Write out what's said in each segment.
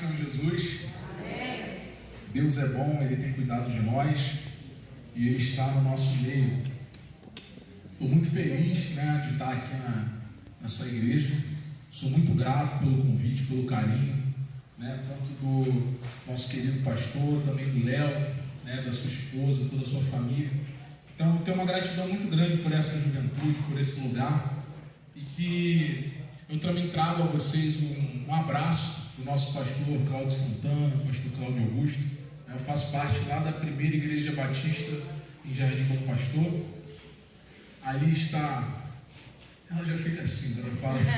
Senhor Jesus. Amém. Deus é bom, Ele tem cuidado de nós e Ele está no nosso meio. Estou muito feliz, de estar aqui nessa igreja. Sou muito grato pelo convite, pelo carinho, tanto do nosso querido pastor, também do Léo, da sua esposa, toda a sua família. Então, tenho uma gratidão muito grande por essa juventude, por esse lugar, e que eu também trago a vocês um abraço do nosso pastor Cláudio Santana, pastor Cláudio Augusto. Eu faço parte lá da primeira igreja batista em Jardim Bom Pastor. Ali está... Ela já fica assim, quando eu falo assim,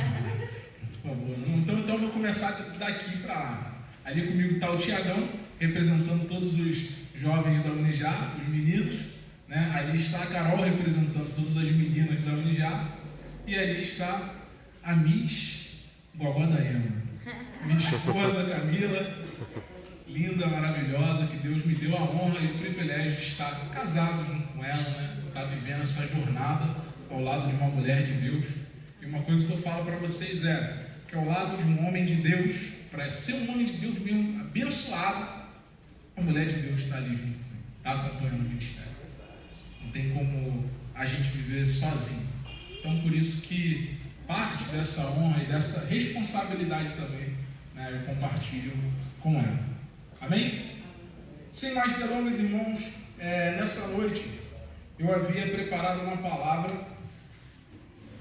por favor. Então vou começar daqui para lá. Ali comigo está o Tiagão, representando todos os jovens da Unijá, os meninos. Ali está a Carol, representando todas as meninas da Unijá. E ali está a Miss Gogó da Ema, minha esposa Camila, linda, maravilhosa, que Deus me deu a honra e o privilégio de estar casado junto com ela, estar vivendo essa jornada ao lado de uma mulher de Deus. E uma coisa que eu falo para vocês é que ao lado de um homem de Deus, para ser um homem de Deus mesmo abençoado, a mulher de Deus está ali junto com ele, está acompanhando o ministério. Não tem como a gente viver sozinho. Então, por isso que parte dessa honra e dessa responsabilidade também, eu compartilho com ela. Amém? Sem mais delongas, irmãos, nessa noite eu havia preparado uma palavra,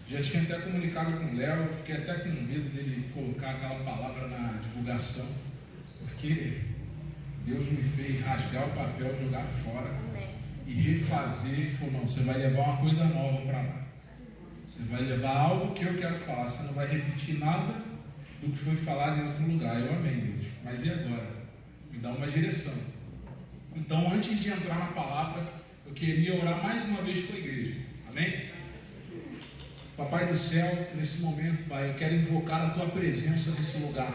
já tinha até comunicado com o Léo, eu fiquei até com medo dele colocar aquela palavra na divulgação, porque Deus me fez rasgar o papel, jogar fora e refazer, e falou, não, você vai levar uma coisa nova para lá. Você vai levar algo que eu quero falar, você não vai repetir nada do que foi falado em outro lugar. Eu amei, Deus, mas e agora? Me dá uma direção. Então, antes de entrar na palavra, eu queria orar mais uma vez com a igreja. Amém? Papai do céu, nesse momento, Pai, eu quero invocar a Tua presença nesse lugar.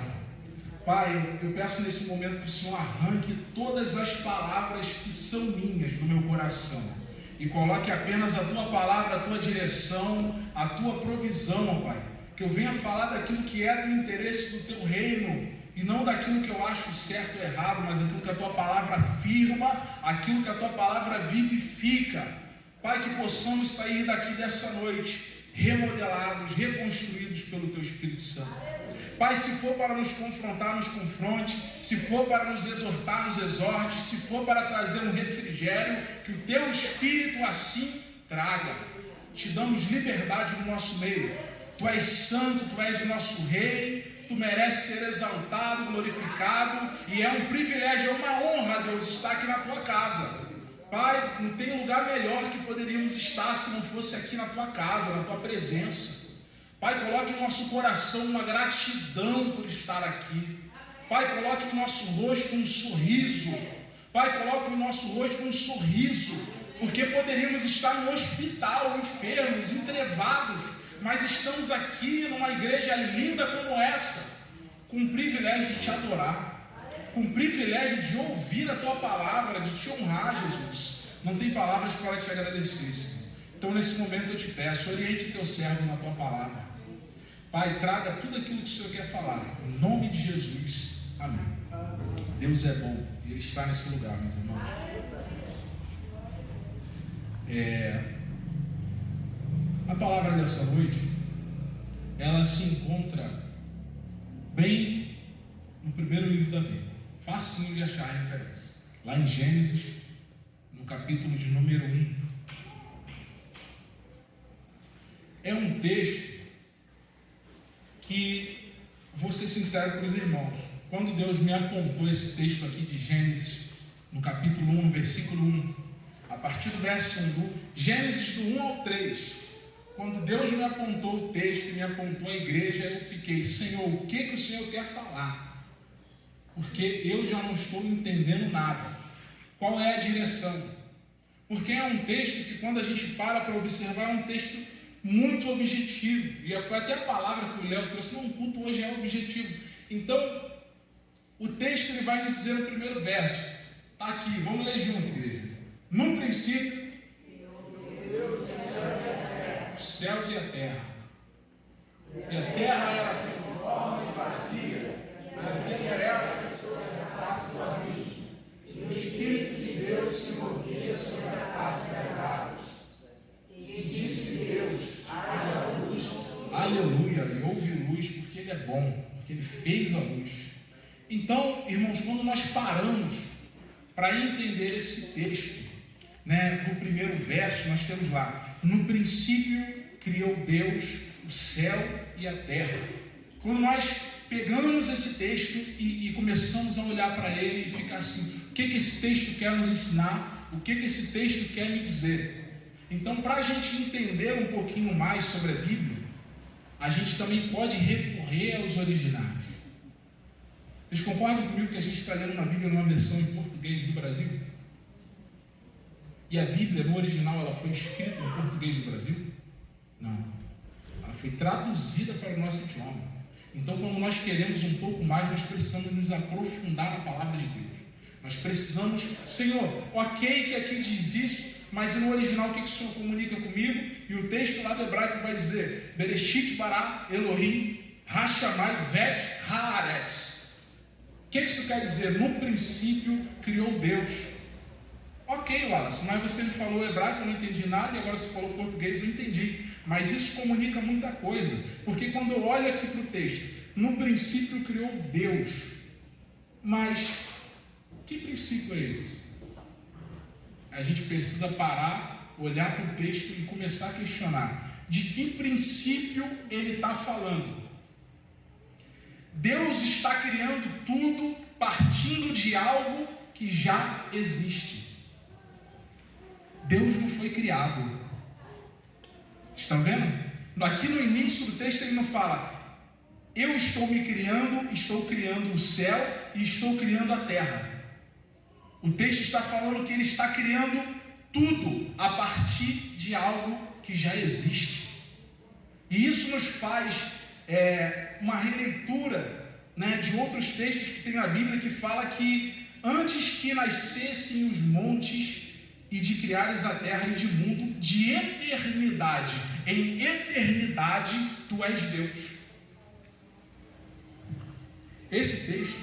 Pai, eu peço nesse momento que o Senhor arranque todas as palavras que são minhas do meu coração e coloque apenas a Tua palavra, a Tua direção, a Tua provisão, ó Pai. Que eu venha falar daquilo que é do interesse do Teu reino e não daquilo que eu acho certo ou errado, mas aquilo que a Tua palavra afirma, aquilo que a Tua palavra vivifica. Pai, que possamos sair daqui dessa noite remodelados, reconstruídos pelo Teu Espírito Santo. Pai, se for para nos confrontar, nos confronte. Se for para nos exortar, nos exorte. Se for para trazer um refrigério, que o Teu Espírito assim traga. Te damos liberdade no nosso meio. Tu és santo, Tu és o nosso Rei. Tu mereces ser exaltado, glorificado. E é um privilégio, é uma honra, Deus, estar aqui na Tua casa. Pai, não tem lugar melhor que poderíamos estar se não fosse aqui na Tua casa, na Tua presença. Pai, coloque em nosso coração uma gratidão por estar aqui. Pai, coloque em nosso rosto um sorriso. Pai, coloque em nosso rosto um sorriso, porque poderíamos estar no hospital, enfermos, entrevados, mas estamos aqui numa igreja linda como essa, com o privilégio de Te adorar, com o privilégio de ouvir a Tua palavra, de Te honrar, Jesus. Não tem palavras para Te agradecer, Senhor. Então, nesse momento eu Te peço, oriente o Teu servo na Tua palavra. Pai, traga tudo aquilo que o Senhor quer falar. Em nome de Jesus. Amém. Deus é bom. E Ele está nesse lugar, meus irmãos. A palavra dessa noite, ela se encontra bem no primeiro livro da Bíblia. Facinho de achar a referência. Lá em Gênesis, no capítulo de número 1. É um texto que, vou ser sincero para os irmãos, quando Deus me apontou esse texto aqui de Gênesis, no capítulo 1, no versículo 1, a partir do verso 1, Gênesis do 1 ao 3, quando Deus me apontou o texto, me apontou a igreja, eu fiquei, Senhor, o que o Senhor quer falar? Porque eu já não estou entendendo nada. Qual é a direção? Porque é um texto que, quando a gente para observar, é um texto muito objetivo, e foi até a palavra que o Léo trouxe, não, o culto hoje é objetivo. Então, o texto ele vai nos dizer no primeiro verso, está aqui, vamos ler junto, igreja. No princípio, os céus e a terra. E a terra era sem forma e vazia, havia trevas fez a luz. Então, irmãos, quando nós paramos para entender esse texto, né, do primeiro verso, nós temos lá: no princípio criou Deus o céu e a terra. Quando nós pegamos esse texto e começamos a olhar para ele e ficar assim: o que esse texto quer nos ensinar? O que esse texto quer me dizer? Então, para a gente entender um pouquinho mais sobre a Bíblia, a gente também pode recorrer aos originais. Vocês concordam comigo que a gente está lendo uma Bíblia numa versão em português do Brasil? E a Bíblia, no original, ela foi escrita em português do Brasil? Não. Ela foi traduzida para o nosso idioma. Então, quando nós queremos um pouco mais, nós precisamos nos aprofundar na palavra de Deus. Nós precisamos: Senhor, ok que aqui diz isso, mas no original o que o Senhor comunica comigo? E o texto lá do hebraico vai dizer: Bereshit bara Elohim Hashamai Ved Haaretz. O que isso quer dizer? No princípio criou Deus. Ok, Wallace, mas você me falou hebraico, eu não entendi nada, e agora você falou português, eu entendi. Mas isso comunica muita coisa, porque quando eu olho aqui para o texto, no princípio criou Deus. Mas que princípio é esse? A gente precisa parar, olhar para o texto e começar a questionar: de que princípio ele está falando? Deus está criando tudo partindo de algo que já existe. Deus não foi criado. Estão vendo? Aqui no início do texto ele não fala: eu estou me criando, estou criando o céu e estou criando a terra. O texto está falando que ele está criando tudo a partir de algo que já existe. E isso nos faz uma releitura, né, de outros textos que tem na Bíblia, que fala que antes que nascessem os montes e de criares a terra e de mundo, de eternidade em eternidade, tu és Deus. Esse texto,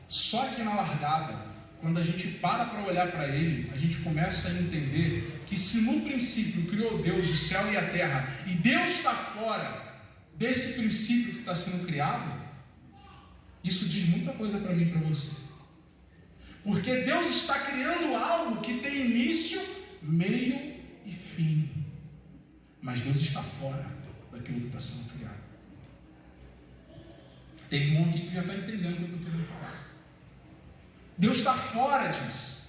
só que na largada, quando a gente para olhar para ele, a gente começa a entender que se no princípio criou Deus o céu e a terra, e Deus está fora desse princípio que está sendo criado, isso diz muita coisa para mim e para você. Porque Deus está criando algo que tem início, meio e fim. Mas Deus está fora daquilo que está sendo criado. Tem irmão aqui que já está entendendo o que eu estou querendo falar. Deus está fora disso.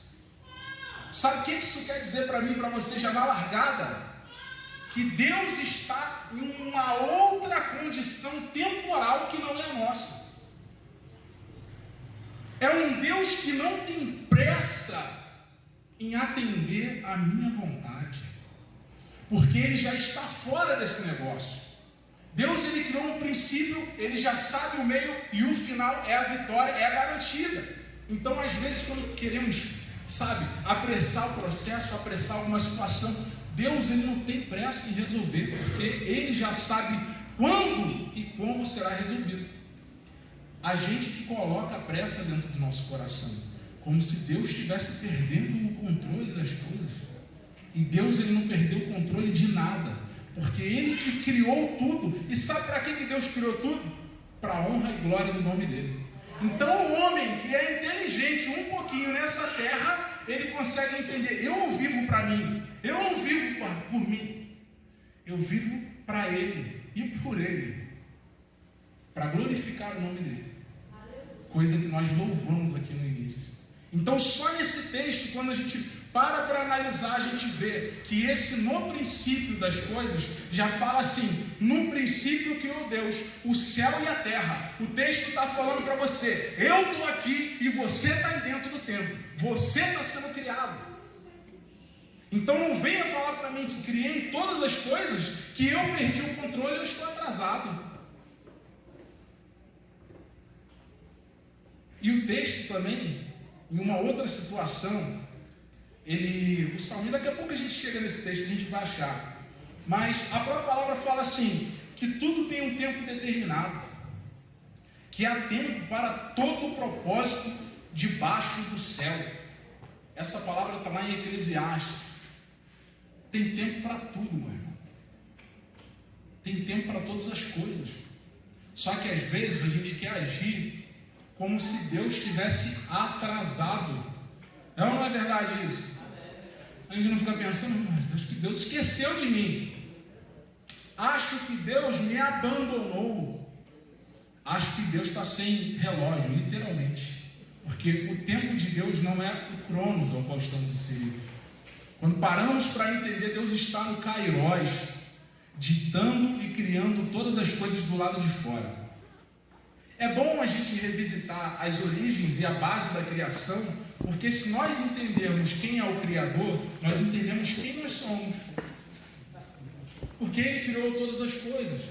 Sabe o que isso quer dizer para mim e para você já na largada? Que Deus está em uma outra condição temporal que não é a nossa. É um Deus que não tem pressa em atender a minha vontade, porque Ele já está fora desse negócio. Deus, Ele criou um princípio, Ele já sabe o meio e o final é a vitória, é a garantida. Então, às vezes, quando queremos, apressar o processo, apressar alguma situação, Deus, Ele não tem pressa em resolver, porque Ele já sabe quando e como será resolvido. A gente que coloca a pressa dentro do nosso coração, como se Deus estivesse perdendo o controle das coisas. E Deus, Ele não perdeu o controle de nada, porque Ele que criou tudo. E sabe para que Deus criou tudo? Para a honra e glória do nome dEle. Então o homem que é inteligente um pouquinho nessa terra, ele consegue entender: eu não vivo para mim, eu não vivo por mim, eu vivo para Ele e por Ele, para glorificar o nome dEle. Coisa que nós louvamos aqui no início. Então só nesse texto, quando a gente para analisar, a gente vê que esse no princípio das coisas já fala assim: no princípio criou Deus o céu e a terra. O texto está falando para você: eu estou aqui e você está aí dentro do tempo, você está sendo criado. Então não venha falar para mim que criei todas as coisas, que eu perdi o controle e eu estou atrasado. E o texto também, em uma outra situação, o salmista, daqui a pouco a gente chega nesse texto, a gente vai achar, mas a própria palavra fala assim, que tudo tem um tempo determinado, que há tempo para todo o propósito debaixo do céu. Essa palavra está lá em Eclesiastes. Tem tempo para tudo, meu irmão. Tem tempo para todas as coisas. Só que às vezes a gente quer agir como se Deus estivesse atrasado. É ou não é verdade isso? A gente não fica pensando, acho que Deus esqueceu de mim. Acho que Deus me abandonou. Acho que Deus está sem relógio, literalmente. Porque o tempo de Deus não é o cronos ao qual estamos inseridos. Quando paramos para entender, Deus está no Kairos, ditando e criando todas as coisas do lado de fora. É bom a gente revisitar as origens e a base da criação, porque se nós entendermos quem é o Criador, nós entendemos quem nós somos. Porque Ele criou todas as coisas.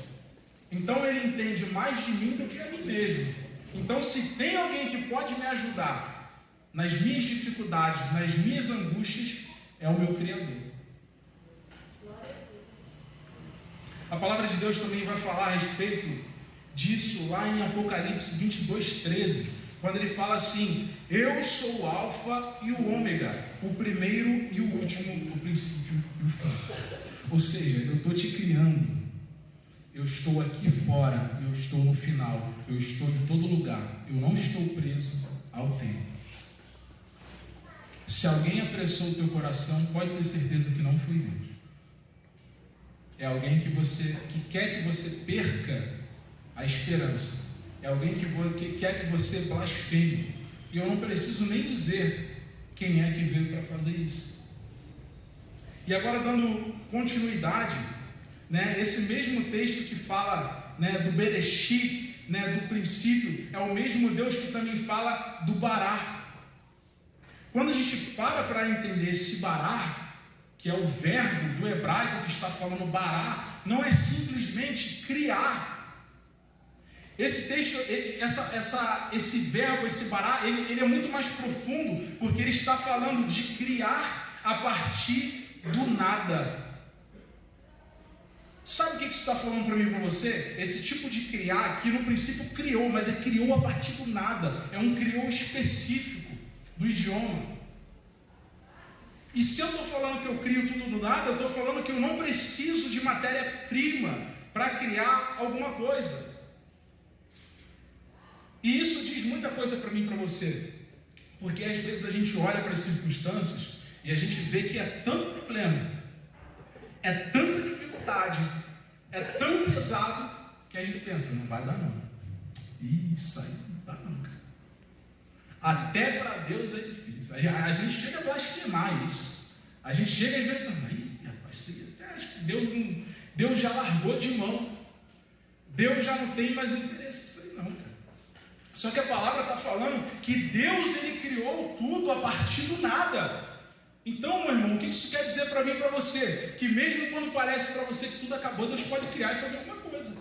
Então Ele entende mais de mim do que a mim mesmo. Então, se tem alguém que pode me ajudar nas minhas dificuldades, nas minhas angústias, é o meu Criador. A palavra de Deus também vai falar a respeito disso lá em Apocalipse 22:13, quando ele fala assim: eu sou o Alfa e o Ômega, o primeiro e o último, o princípio e o fim. Ou seja, eu estou te criando, eu estou aqui fora, eu estou no final, eu estou em todo lugar, eu não estou preso ao tempo. Se alguém apressou o teu coração, pode ter certeza que não foi Deus. É alguém que quer que você perca a esperança. É alguém que quer que você blasfeme. E eu não preciso nem dizer quem é que veio para fazer isso. E agora, dando continuidade, esse mesmo texto que fala, do Bereshit, do princípio, é o mesmo Deus que também fala do Bará. Quando a gente para entender esse Bará, que é o verbo do hebraico que está falando Bará, não é simplesmente criar. Esse texto, esse verbo, esse Bará, ele é muito mais profundo, porque ele está falando de criar a partir do nada. Sabe o que isso está falando para mim e para você? Esse tipo de criar aqui, no princípio criou, mas criou a partir do nada. É um criou específico do idioma. E se eu estou falando que eu crio tudo do nada, eu estou falando que eu não preciso de matéria-prima para criar alguma coisa. E isso diz muita coisa para mim e para você. Porque às vezes a gente olha para as circunstâncias e a gente vê que é tanto problema, é tanta dificuldade, é tão pesado, que a gente pensa, não vai dar não. Isso aí não dá não, cara. Até para Deus é difícil. A gente chega a blasfemar isso. A gente chega e vê, acho que Deus já largou de mão. Deus já não tem mais interesse nisso aí não, cara. Só que a palavra está falando que Deus, Ele criou tudo a partir do nada. Então, meu irmão, o que isso quer dizer para mim e para você? Que mesmo quando parece para você que tudo acabou, Deus pode criar e fazer alguma coisa.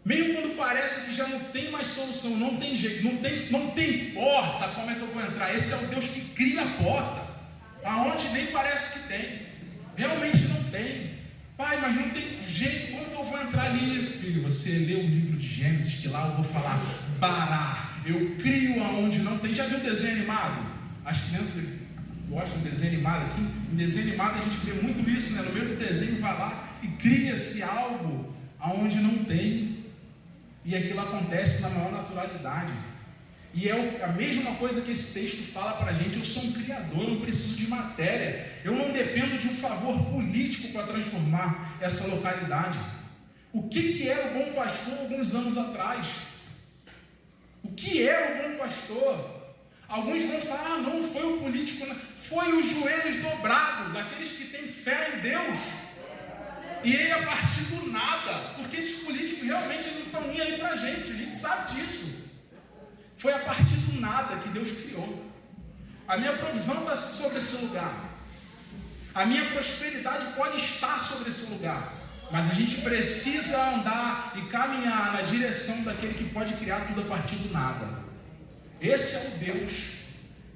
Mesmo quando parece que já não tem mais solução, não tem jeito, não tem porta, como é que eu vou entrar? Esse é o Deus que cria a porta, aonde nem parece que tem. Realmente não tem. Pai, mas não tem jeito, como que eu vou entrar ali? Filho, você lê o livro de Gênesis, que lá eu vou falar Bará, eu crio aonde não tem. Já viu desenho animado? As crianças gostam de desenho animado aqui. Em desenho animado a gente vê muito isso, no meio do desenho vai lá e cria-se algo aonde não tem. E aquilo acontece na maior naturalidade. E é a mesma coisa que esse texto fala para a gente. Eu sou um criador, eu não preciso de matéria. Eu não dependo de um favor político para transformar essa localidade. O que era o bom pastor alguns anos atrás? O que era o bom pastor? Alguns vão falar, não foi o político, não. Foi os joelhos dobrados, daqueles que têm fé em Deus. E ele a partir do nada, porque esses políticos realmente não estão nem aí para a gente sabe disso. Foi a partir do nada que Deus criou. A minha provisão está sobre esse lugar. A minha prosperidade pode estar sobre esse lugar. Mas a gente precisa andar e caminhar na direção daquele que pode criar tudo a partir do nada. Esse é o Deus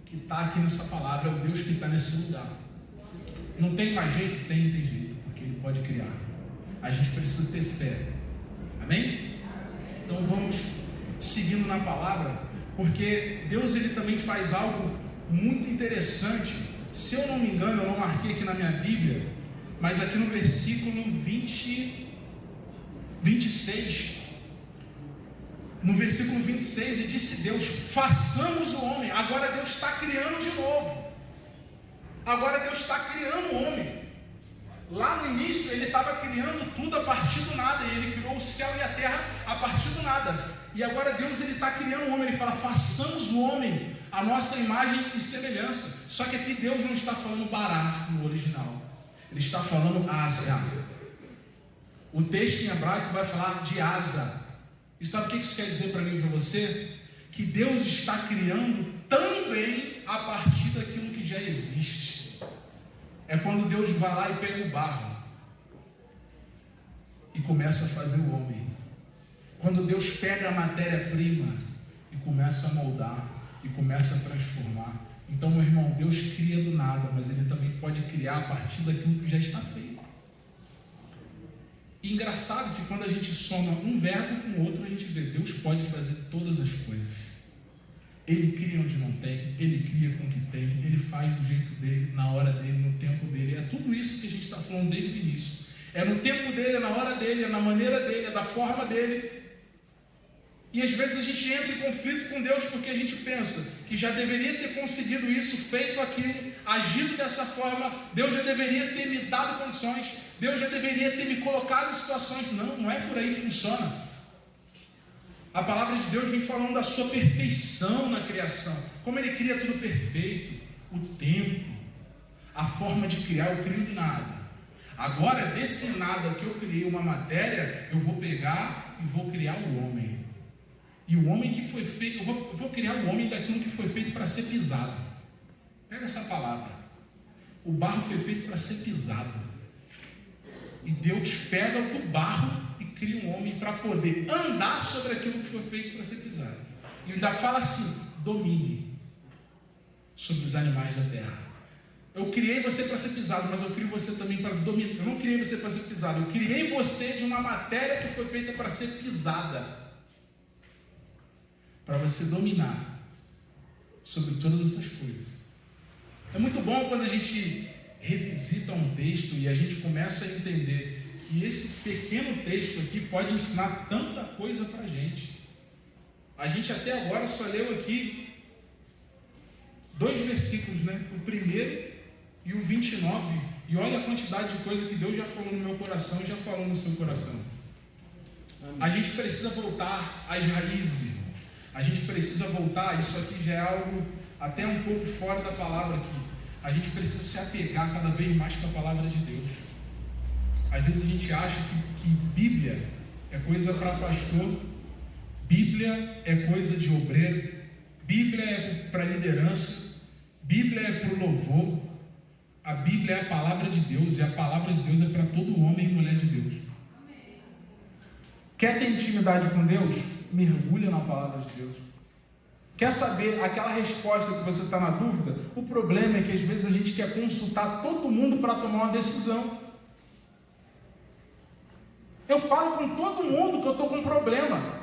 que está aqui nessa palavra, é o Deus que está nesse lugar. Não tem mais jeito? Tem jeito, porque Ele pode criar. A gente precisa ter fé. Amém? Então vamos seguindo na palavra, porque Deus Ele também faz algo muito interessante. Se eu não me engano, eu não marquei aqui na minha Bíblia, mas aqui no versículo 20, 26, no versículo 26, e disse Deus: façamos o homem. Agora Deus está criando de novo. Agora Deus está criando o homem. Lá no início ele estava criando tudo a partir do nada, e ele criou o céu e a terra a partir do nada. E agora Deus está criando o homem. Ele fala: façamos o homem a nossa imagem e semelhança. Só que aqui Deus não está falando bará no original, ele está falando asa. O texto em hebraico vai falar de asa. E sabe o que isso quer dizer para mim e para você? Que Deus está criando também a partir daquilo que já existe. É quando Deus vai lá e pega o barro e começa a fazer o homem. Quando Deus pega a matéria-prima e começa a moldar e começa a transformar. Então, meu irmão, Deus cria do nada, mas Ele também pode criar a partir daquilo que já está feito. E engraçado que quando a gente soma um verbo com o outro, a gente vê: Deus pode fazer todas as coisas. Ele cria onde não tem, Ele cria com o que tem, Ele faz do jeito dele, na hora dele, no tempo dele. É tudo isso que a gente está falando desde o início. É no tempo dele, é na hora dele, é na maneira dele, é da forma dele. E às vezes a gente entra em conflito com Deus porque a gente pensa que já deveria ter conseguido isso, feito aquilo, agido dessa forma. Deus já deveria ter me dado condições, Deus já deveria ter me colocado em situações. Não, não é por aí que funciona. A palavra de Deus vem falando da sua perfeição na criação, como Ele cria tudo perfeito, o tempo, a forma de criar. Eu crio do nada. Agora, desse nada que eu criei uma matéria, eu vou pegar e vou criar o homem. E o homem que foi feito, eu vou criar o homem daquilo que foi feito para ser pisado. Pega essa palavra. O barro foi feito para ser pisado. E Deus pega do barro e cria um homem para poder andar sobre aquilo que foi feito para ser pisado. E ainda fala assim: domine sobre os animais da terra. Eu criei você para ser pisado, mas eu crio você também para dominar. Eu não criei você para ser pisado, eu criei você de uma matéria que foi feita para ser pisada, para você dominar sobre todas essas coisas. É muito bom quando a gente revisita um texto e a gente começa a entender que esse pequeno texto aqui pode ensinar tanta coisa para a gente. A gente até agora só leu aqui 2 versículos, né? O primeiro e o 29. E olha a quantidade de coisa que Deus já falou no meu coração e já falou no seu coração. A gente precisa voltar às raízes, irmãos. A gente precisa voltar. Isso aqui já é algo até um pouco fora da palavra aqui. A gente precisa se apegar cada vez mais com a palavra de Deus. Às vezes a gente acha que Bíblia é coisa para pastor, Bíblia é coisa de obreiro, Bíblia é para liderança, Bíblia é para o louvor. A Bíblia é a palavra de Deus, e a palavra de Deus é para todo homem e mulher de Deus. Quer ter intimidade com Deus? Mergulha na palavra de Deus. Quer saber aquela resposta que você está na dúvida? O problema é que às vezes a gente quer consultar todo mundo para tomar uma decisão. Eu falo com todo mundo que eu estou com um problema.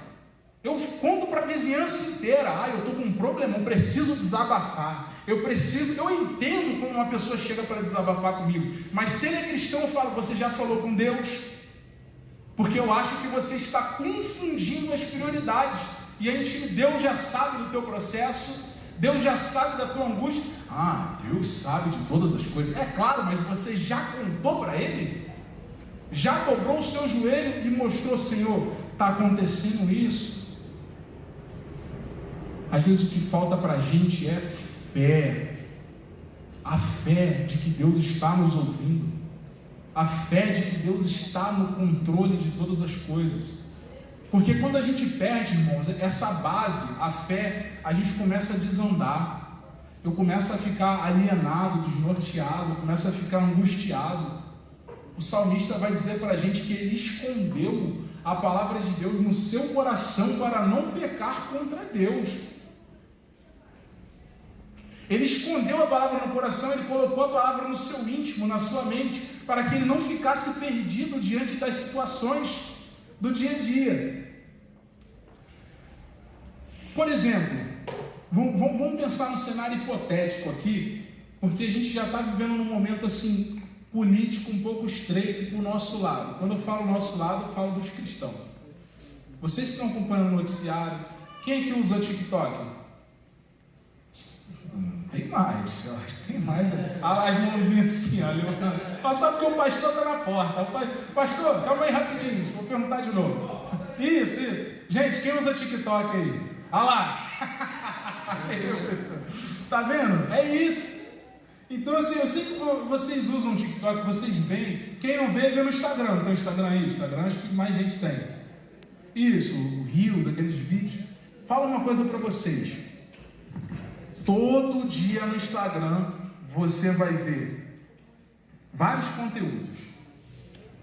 Eu conto para a vizinhança inteira: eu estou com um problema, eu preciso desabafar. Eu entendo como uma pessoa chega para desabafar comigo. Mas se ele é cristão, eu falo: você já falou com Deus? Porque eu acho que você está confundindo as prioridades. E Deus já sabe do teu processo, Deus já sabe da tua angústia. Deus sabe de todas as coisas. É claro, mas você já contou para Ele? Já dobrou o seu joelho e mostrou: Senhor, está acontecendo isso? Às vezes o que falta para a gente é fé. A fé de que Deus está nos ouvindo. A fé de que Deus está no controle de todas as coisas. Porque quando a gente perde, irmãos, essa base, a fé, a gente começa a desandar. Eu começo a ficar alienado, desnorteado, começo a ficar angustiado. O salmista vai dizer para a gente que ele escondeu a palavra de Deus no seu coração para não pecar contra Deus. Ele escondeu a palavra no coração, ele colocou a palavra no seu íntimo, na sua mente, para que ele não ficasse perdido diante das situações do dia a dia. Por exemplo, vamos pensar num cenário hipotético aqui, porque a gente já está vivendo num momento assim político um pouco estreito para o nosso lado. Quando eu falo nosso lado, eu falo dos cristãos. Vocês estão acompanhando o noticiário? Quem é que usa TikTok? Tem mais, eu acho que tem mais. As mãozinhas assim, ó. Só porque o pastor está na porta. Pastor, calma aí rapidinho, vou perguntar de novo. Isso. Gente, quem usa TikTok aí? Olha lá. Tá vendo? É isso. Então, assim, eu sei que vocês usam o TikTok, vocês veem. Quem não vê no Instagram. Tem o Instagram aí? O Instagram acho que mais gente tem. Isso, o Reels, aqueles vídeos. Fala uma coisa para vocês. Todo dia no Instagram você vai ver vários conteúdos.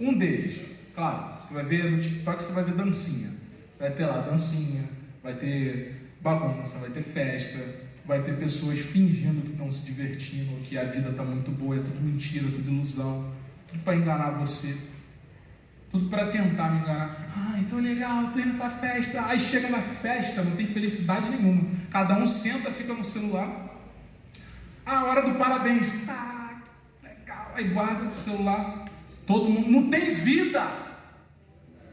Um deles, claro, você vai ver no TikTok, você vai ver dancinha. Vai ter lá dancinha, vai ter bagunça, vai ter festa, vai ter pessoas fingindo que estão se divertindo, que a vida está muito boa, é tudo mentira, tudo ilusão, tudo para enganar você, tudo para tentar me enganar. Então é legal, estou indo para a festa. Aí chega na festa, não tem felicidade nenhuma. Cada um senta, fica no celular. Hora do parabéns. Legal. Aí guarda o celular. Todo mundo não tem vida.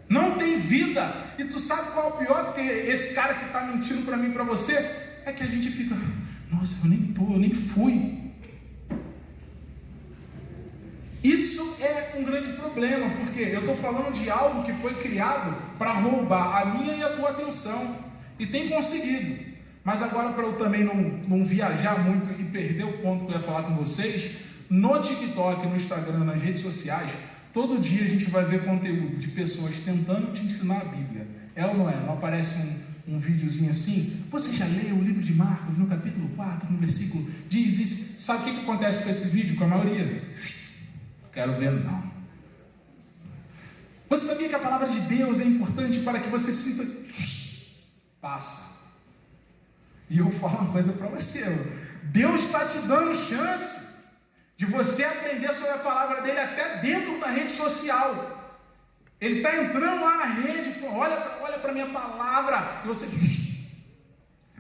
Não tem vida. E tu sabe qual é o pior do que esse cara que está mentindo para mim e para você? É que a gente fica, nossa, eu nem fui. Isso é um grande problema, porque eu estou falando de algo que foi criado para roubar a minha e a tua atenção, e tem conseguido. Mas agora, para eu também não viajar muito e perder o ponto que eu ia falar com vocês, no TikTok, no Instagram, nas redes sociais, todo dia a gente vai ver conteúdo de pessoas tentando te ensinar a Bíblia. É ou não é? Não aparece um videozinho assim? Você já leu o livro de Marcos, no capítulo 4, no versículo, diz isso. Sabe o que acontece com esse vídeo? Com a maioria? Quero ver, não. Você sabia que a palavra de Deus é importante para que você sinta? Passa. E eu falo uma coisa para você. Deus está te dando chance de você aprender sobre a palavra dele até dentro da rede social. Ele está entrando lá na rede, olha para a minha palavra, e você...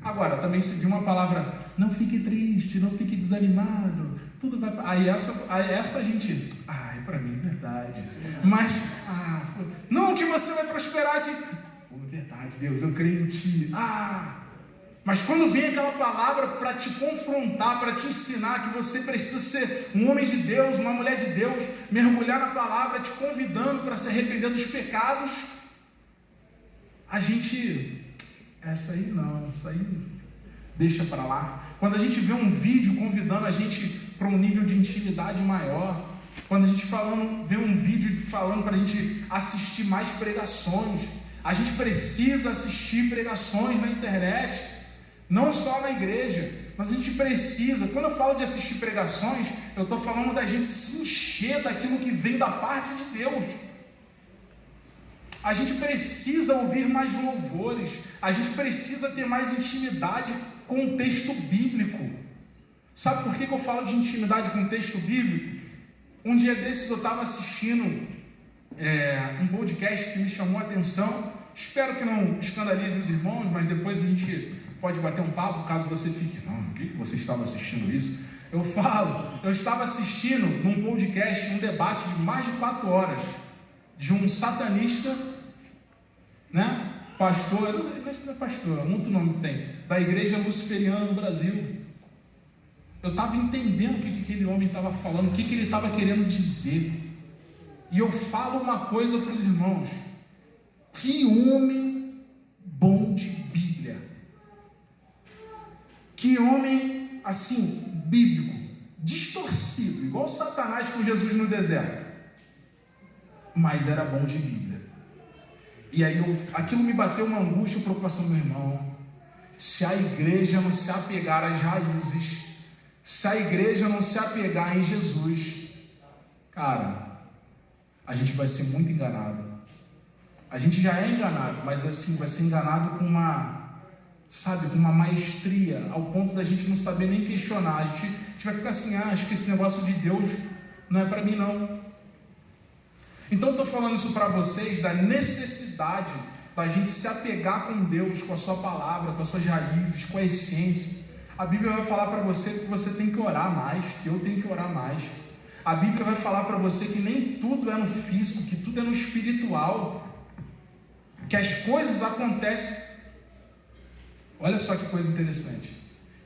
Agora, também se viu uma palavra, não fique triste, não fique desanimado, tudo vai... Aí essa gente, é para mim, é verdade. Mas, não que você vai prosperar aqui. É verdade, Deus, eu creio em ti. Mas quando vem aquela palavra para te confrontar, para te ensinar que você precisa ser um homem de Deus, uma mulher de Deus, mergulhar na palavra, te convidando para se arrepender dos pecados, a gente... Essa aí deixa para lá. Quando a gente vê um vídeo convidando a gente para um nível de intimidade maior, quando a gente vê um vídeo falando para a gente assistir mais pregações, a gente precisa assistir pregações na internet, não só na igreja, mas a gente precisa. Quando eu falo de assistir pregações, eu estou falando da gente se encher daquilo que vem da parte de Deus. A gente precisa ouvir mais louvores, a gente precisa ter mais intimidade com o texto bíblico. Sabe por que eu falo de intimidade com o texto bíblico? Um dia desses eu estava assistindo um podcast que me chamou a atenção. Espero que não escandalize os irmãos, mas depois a gente pode bater um papo, caso você fique, não, o que você estava assistindo isso? Eu estava assistindo num podcast, um debate de mais de 4 horas, de um satanista, né? Pastor, não é pastor, um outro nome tem, da igreja luciferiana no Brasil. Eu estava entendendo o que aquele homem estava falando, o que ele estava querendo dizer. E eu falo uma coisa para os irmãos: que homem bom de Bíblia, que homem assim, bíblico, distorcido, igual Satanás com Jesus no deserto, mas era bom de Bíblia. E aí aquilo me bateu uma angústia, preocupação, meu irmão. Se a igreja não se apegar às raízes, se a igreja não se apegar em Jesus, cara, a gente vai ser muito enganado. A gente já é enganado, mas assim, vai ser enganado com uma maestria, ao ponto da gente não saber nem questionar. A gente vai ficar assim, acho que esse negócio de Deus não é para mim não. Então eu estou falando isso para vocês, da necessidade da gente se apegar com Deus, com a sua palavra, com as suas raízes, com a essência. A Bíblia vai falar para você que você tem que orar mais, que eu tenho que orar mais. A Bíblia vai falar para você que nem tudo é no físico, que tudo é no espiritual, que as coisas acontecem. Olha só que coisa interessante.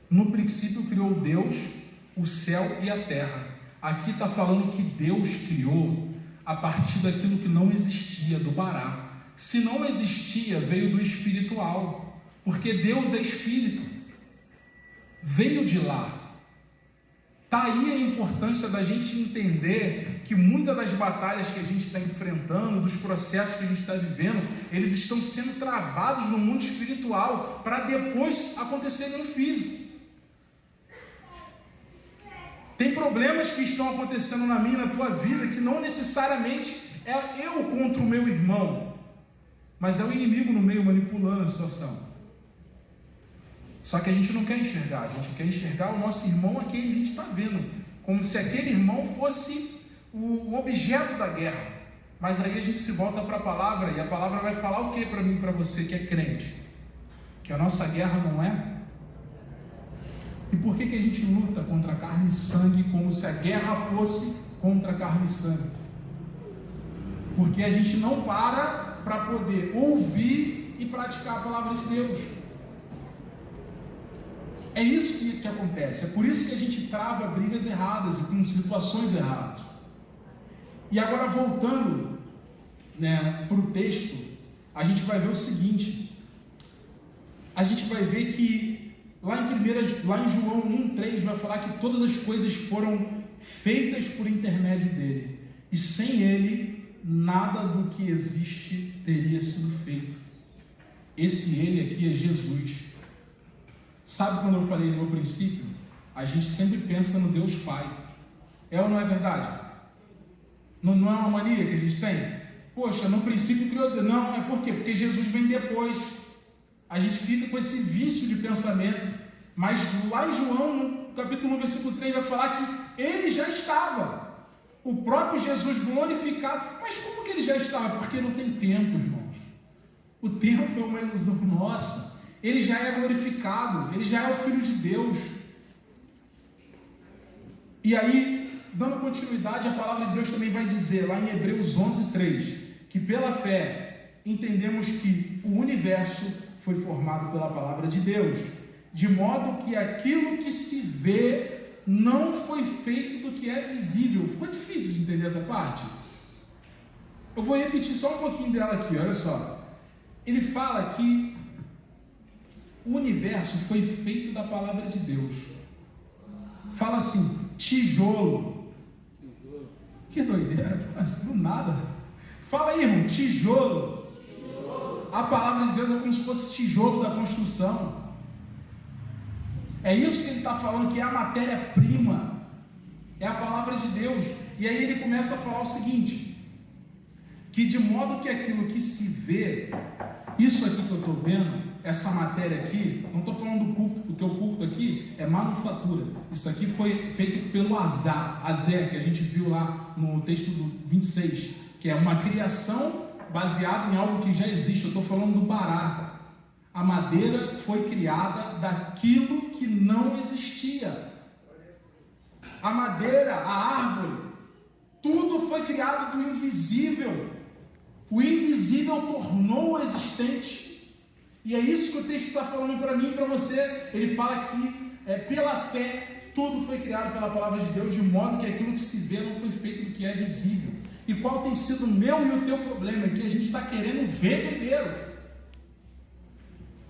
No princípio criou Deus o céu e a terra. Aqui está falando que Deus criou a partir daquilo que não existia, do Bará. Se não existia, veio do espiritual, porque Deus é espírito, veio de lá. Está aí a importância da gente entender que muitas das batalhas que a gente está enfrentando, dos processos que a gente está vivendo, eles estão sendo travados no mundo espiritual para depois acontecerem no físico. Tem problemas que estão acontecendo na minha e na tua vida que não necessariamente é eu contra o meu irmão, mas é o inimigo no meio manipulando a situação. Só que a gente não quer enxergar, a gente quer enxergar o nosso irmão a quem a gente está vendo, como se aquele irmão fosse o objeto da guerra. Mas aí a gente se volta para a palavra, e a palavra vai falar o que para mim e para você que é crente? Que a nossa guerra não é. E por que a gente luta contra carne e sangue, como se a guerra fosse contra carne e sangue? Porque a gente não para poder ouvir e praticar a palavra de Deus. É isso que acontece, é por isso que a gente trava brigas erradas e com situações erradas. E agora voltando, para o texto, a gente vai ver o seguinte, a gente vai ver que lá em João 1,3 vai falar que todas as coisas foram feitas por intermédio dele, e sem ele, nada do que existe teria sido feito. Esse ele aqui é Jesus. Sabe quando eu falei no princípio? A gente sempre pensa no Deus Pai. É ou não é verdade? Não é uma mania que a gente tem? Poxa, no princípio criou Deus. Não, é por quê? Porque Jesus vem depois. A gente fica com esse vício de pensamento. Mas lá em João, no capítulo 1, versículo 3, vai falar que ele já estava. O próprio Jesus glorificado. Mas como que ele já estava? Porque não tem tempo, irmãos. O tempo é uma ilusão nossa. Ele já é glorificado, ele já é o Filho de Deus. E aí, dando continuidade, a palavra de Deus também vai dizer, lá em Hebreus 11:3, que pela fé entendemos que o universo foi formado pela palavra de Deus, de modo que aquilo que se vê não foi feito do que é visível. Ficou difícil de entender essa parte? Eu vou repetir só um pouquinho dela aqui, olha só. Ele fala que o universo foi feito da palavra de Deus. Fala assim, tijolo. Que doideira, mas do nada. Fala aí, irmão, tijolo. A palavra de Deus é como se fosse tijolo da construção. É isso que ele está falando, que é a matéria-prima. É a palavra de Deus. E aí ele começa a falar o seguinte, que de modo que aquilo que se vê, isso aqui que eu estou vendo, essa matéria aqui, não estou falando do culto, porque o culto aqui é manufatura. Isso aqui foi feito pelo Azer, que a gente viu lá no texto do 26, que é uma criação baseada em algo que já existe. Eu estou falando do Bará. A madeira foi criada daquilo que não existia. A madeira, a árvore, tudo foi criado do invisível. O invisível tornou o existente. E é isso que o texto está falando para mim e para você. Ele fala que pela fé tudo foi criado pela palavra de Deus, de modo que aquilo que se vê não foi feito do que é visível. E qual tem sido o meu e o teu problema? É que a gente está querendo ver primeiro.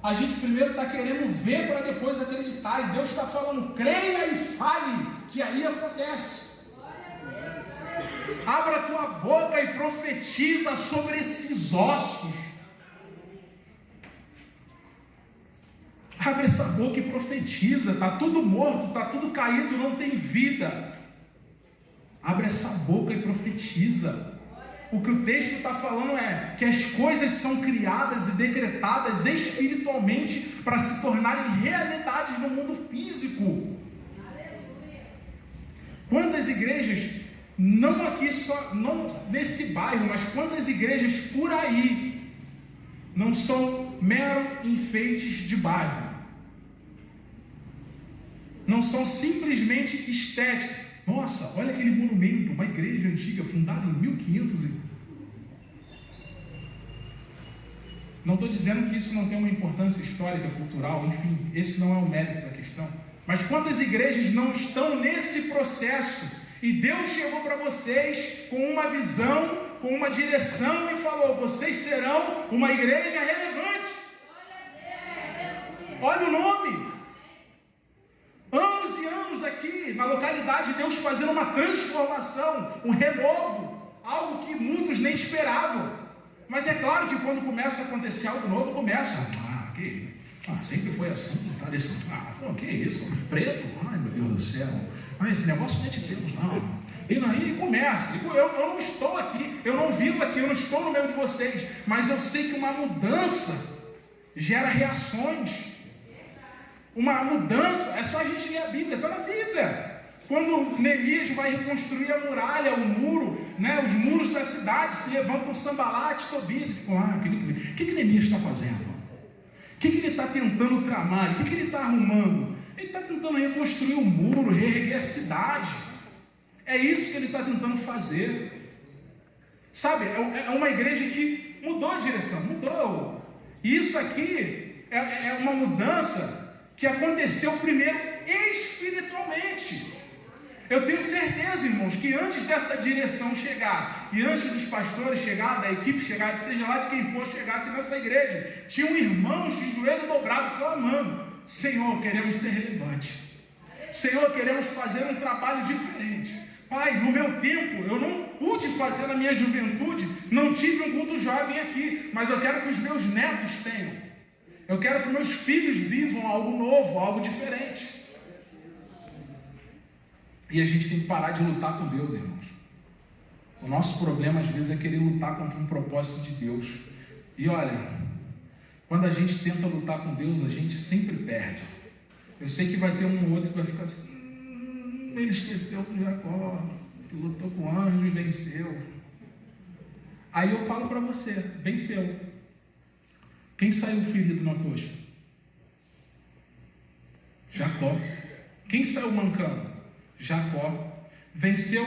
A gente primeiro está querendo ver para depois acreditar. E Deus está falando, creia e fale, que aí acontece. Abra a tua boca e profetiza sobre esses ossos. Abre essa boca e profetiza. Está tudo morto, está tudo caído, não tem vida. Abre essa boca e profetiza. O que o texto está falando é que as coisas são criadas e decretadas espiritualmente para se tornarem realidades no mundo físico. Quantas igrejas, não aqui só, não nesse bairro, mas quantas igrejas por aí não são mero enfeites de bairro? Não são simplesmente estéticas. Nossa, olha aquele monumento, uma igreja antiga, fundada em 1500. Não estou dizendo que isso não tem uma importância histórica, cultural, enfim, esse não é o mérito da questão. Mas quantas igrejas não estão nesse processo? E Deus chegou para vocês com uma visão, com uma direção e falou: vocês serão uma igreja relevante. Olha o nome. Anos e anos aqui na localidade, Deus fazendo uma transformação, um renovo, algo que muitos nem esperavam. Mas é claro que quando começa a acontecer algo novo, sempre foi assim, tá desse, que isso, preto, ai meu Deus do céu, esse negócio não é de Deus, não. E aí começa, eu não estou aqui, eu não vivo aqui, eu não estou no meio de vocês, mas eu sei que uma mudança gera reações. Uma mudança, é só a gente ler a Bíblia, está na Bíblia. Quando Neemias vai reconstruir a muralha, o muro, os muros da cidade, se levantam Sambalate, Tobias, e ficam lá, o que Neemias está fazendo? O que ele está tentando tramar? O que ele está arrumando? Ele está tentando reconstruir o muro, reerguer a cidade. É isso que ele está tentando fazer. Sabe, é uma igreja que mudou a direção, mudou. E isso aqui é uma mudança que aconteceu primeiro espiritualmente. Eu tenho certeza, irmãos, que antes dessa direção chegar, e antes dos pastores chegar, da equipe chegar, seja lá de quem for chegar aqui nessa igreja, tinham irmãos de joelho dobrado clamando: Senhor, queremos ser relevantes. Senhor, queremos fazer um trabalho diferente. Pai, no meu tempo, eu não pude fazer na minha juventude, não tive um culto jovem aqui, mas eu quero que os meus netos tenham. Eu quero que meus filhos vivam algo novo, algo diferente. E a gente tem que parar de lutar com Deus, irmãos. O nosso problema às vezes é querer lutar contra um propósito de Deus. E olha, quando a gente tenta lutar com Deus, a gente sempre perde. Eu sei que vai ter um ou outro que vai ficar assim: ele esqueceu do Jacó, que lutou com o anjo e venceu. Aí eu falo para você: venceu. Quem saiu ferido na coxa? Jacó. Quem saiu mancando? Jacó. Venceu.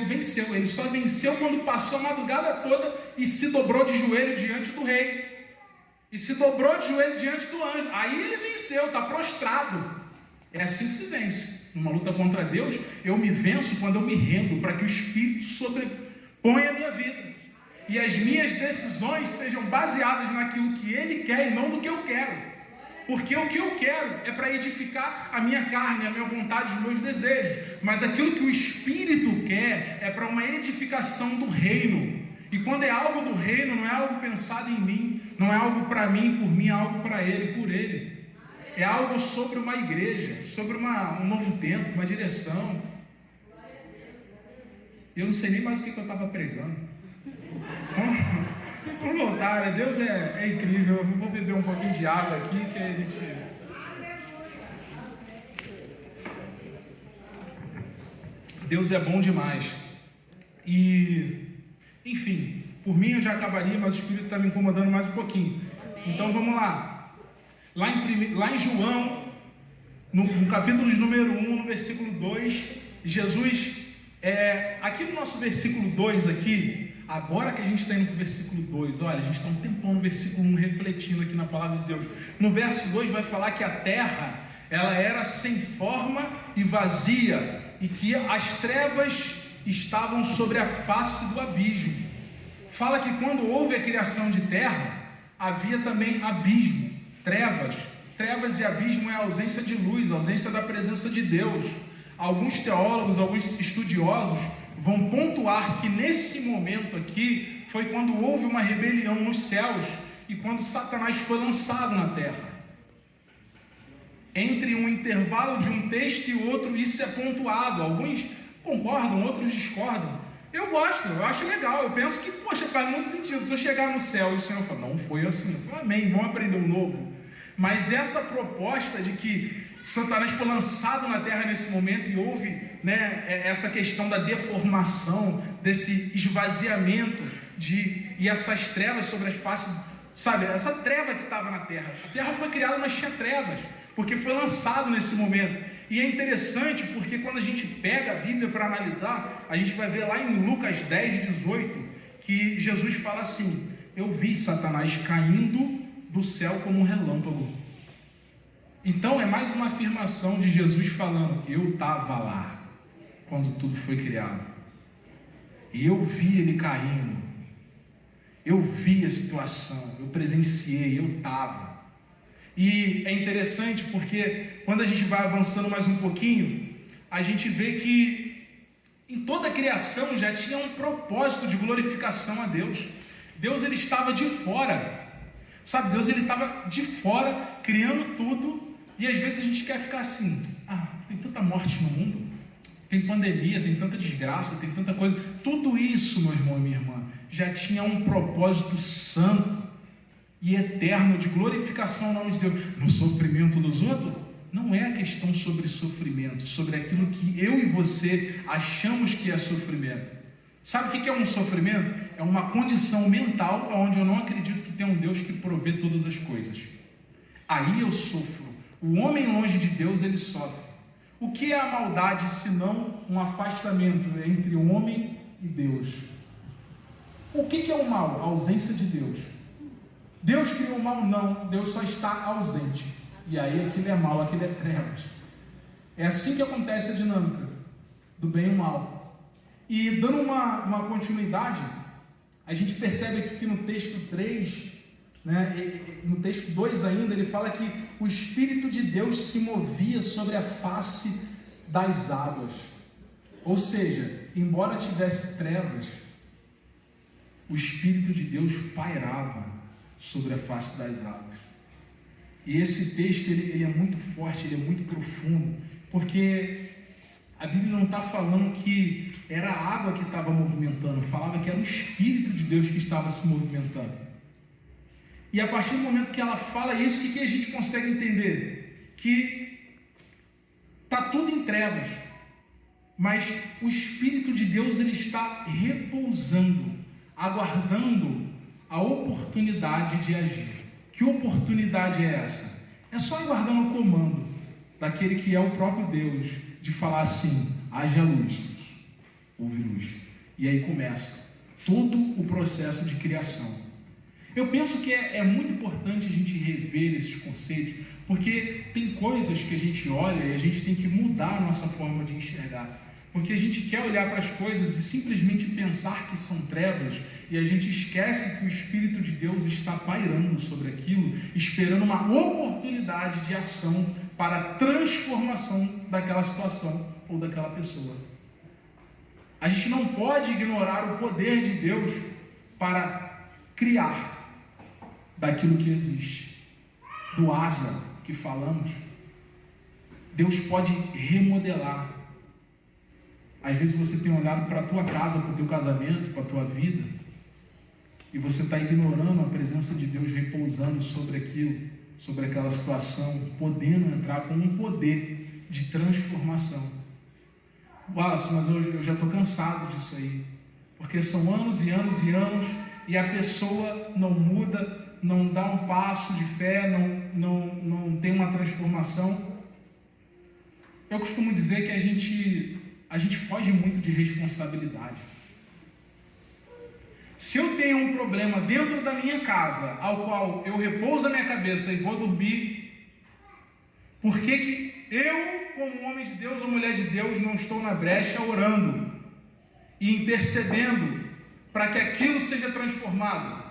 Ele só venceu quando passou a madrugada toda e se dobrou de joelho diante do rei. E se dobrou de joelho diante do anjo. Aí ele venceu, está prostrado. É assim que se vence. Numa luta contra Deus, eu me venço quando eu me rendo para que o Espírito sobreponha a minha vida. E as minhas decisões sejam baseadas naquilo que Ele quer e não no que eu quero. Porque o que eu quero é para edificar a minha carne, a minha vontade, os meus desejos. Mas aquilo que o Espírito quer é para uma edificação do reino. E quando é algo do reino, não é algo pensado em mim, não é algo para mim, por mim, é algo para Ele, por Ele. É algo sobre uma igreja, sobre um novo tempo, uma direção. Eu não sei nem mais o que eu estava pregando. Vamos voltar, Deus é incrível. Eu vou beber um pouquinho de água aqui, que a gente... Deus é bom demais. E, enfim, por mim eu já acabaria, mas o Espírito está me incomodando mais um pouquinho. Então vamos lá. Lá em João, no capítulo de número 1, no versículo 2, Jesus, aqui no nosso versículo 2 aqui, agora que a gente está indo para o versículo 2, olha, a gente está um tempão no versículo 1 refletindo aqui na palavra de Deus. No verso 2 vai falar que a terra, ela era sem forma e vazia, e que as trevas estavam sobre a face do abismo. Fala que quando houve a criação de terra, havia também abismo, trevas. Trevas e abismo é a ausência de luz, a ausência da presença de Deus. Alguns teólogos, alguns estudiosos vão pontuar que nesse momento aqui foi quando houve uma rebelião nos céus e quando Satanás foi lançado na terra. Entre um intervalo de um texto e outro, isso é pontuado. Alguns concordam, outros discordam. Eu gosto, eu acho legal. Eu penso que, poxa, faz muito sentido. Se eu chegar no céu e o Senhor falar: não foi assim, eu falo: amém, vamos aprender um novo. Mas essa proposta de que Satanás foi lançado na terra nesse momento e houve, essa questão da deformação, desse esvaziamento e essas trevas sobre as faces, sabe, essa treva que estava na terra. A terra foi criada, mas tinha trevas, porque foi lançado nesse momento. E é interessante porque quando a gente pega a Bíblia para analisar, a gente vai ver lá em Lucas 10:18, que Jesus fala assim: eu vi Satanás caindo do céu como um relâmpago. Então é mais uma afirmação de Jesus falando: eu estava lá quando tudo foi criado, e eu vi ele caindo, eu vi a situação, eu presenciei, eu estava. E é interessante porque quando a gente vai avançando mais um pouquinho, a gente vê que em toda a criação já tinha um propósito de glorificação a Deus. Deus, ele estava de fora, sabe? Deus, ele estava de fora criando tudo, e às vezes a gente quer ficar assim: tem tanta morte no mundo, tem pandemia, tem tanta desgraça, tem tanta coisa. Tudo isso, meu irmão e minha irmã, já tinha um propósito santo e eterno de glorificação ao nome de Deus. No sofrimento dos outros, não é a questão sobre sofrimento, sobre aquilo que eu e você achamos que é sofrimento. Sabe o que é um sofrimento? É uma condição mental onde eu não acredito que tem um Deus que provê todas as coisas. Aí eu sofro. O homem longe de Deus, ele sofre. O que é a maldade senão um afastamento entre o homem e Deus? O que é o mal? A ausência de Deus. Deus criou o mal? Não, Deus só está ausente. E aí aquilo é mal, aquilo é trevas. É assim que acontece a dinâmica do bem e o mal. E dando uma continuidade, a gente percebe aqui que no texto 3, no texto 2 ainda, ele fala que o Espírito de Deus se movia sobre a face das águas. Ou seja, embora tivesse trevas, o Espírito de Deus pairava sobre a face das águas. E esse texto ele é muito forte, ele é muito profundo, porque a Bíblia não está falando que era a água que estava movimentando, falava que era o Espírito de Deus que estava se movimentando. E a partir do momento que ela fala isso, o que a gente consegue entender? Que está tudo em trevas, mas o Espírito de Deus ele está repousando, aguardando a oportunidade de agir. Que oportunidade é essa? É só aguardando o comando daquele que é o próprio Deus, de falar assim: haja luz, houve luz. E aí começa todo o processo de criação. Eu penso que é muito importante a gente rever esses conceitos, porque tem coisas que a gente olha e a gente tem que mudar a nossa forma de enxergar. Porque a gente quer olhar para as coisas e simplesmente pensar que são trevas, e a gente esquece que o Espírito de Deus está pairando sobre aquilo, esperando uma oportunidade de ação para a transformação daquela situação ou daquela pessoa. A gente não pode ignorar o poder de Deus para criar daquilo que existe. Do asa que falamos, Deus pode remodelar. Às vezes você tem olhado para a tua casa, para o teu casamento, para a tua vida, e você está ignorando a presença de Deus repousando sobre aquilo, sobre aquela situação, podendo entrar com um poder de transformação. Wallace, mas eu já estou cansado disso aí, porque são anos e anos e anos, e a pessoa não muda, não dá um passo de fé, não tem uma transformação. Eu costumo dizer que a gente foge muito de responsabilidade. Se eu tenho um problema dentro da minha casa, ao qual eu repouso a minha cabeça e vou dormir, por que eu, como homem de Deus ou mulher de Deus, não estou na brecha orando e intercedendo para que aquilo seja transformado?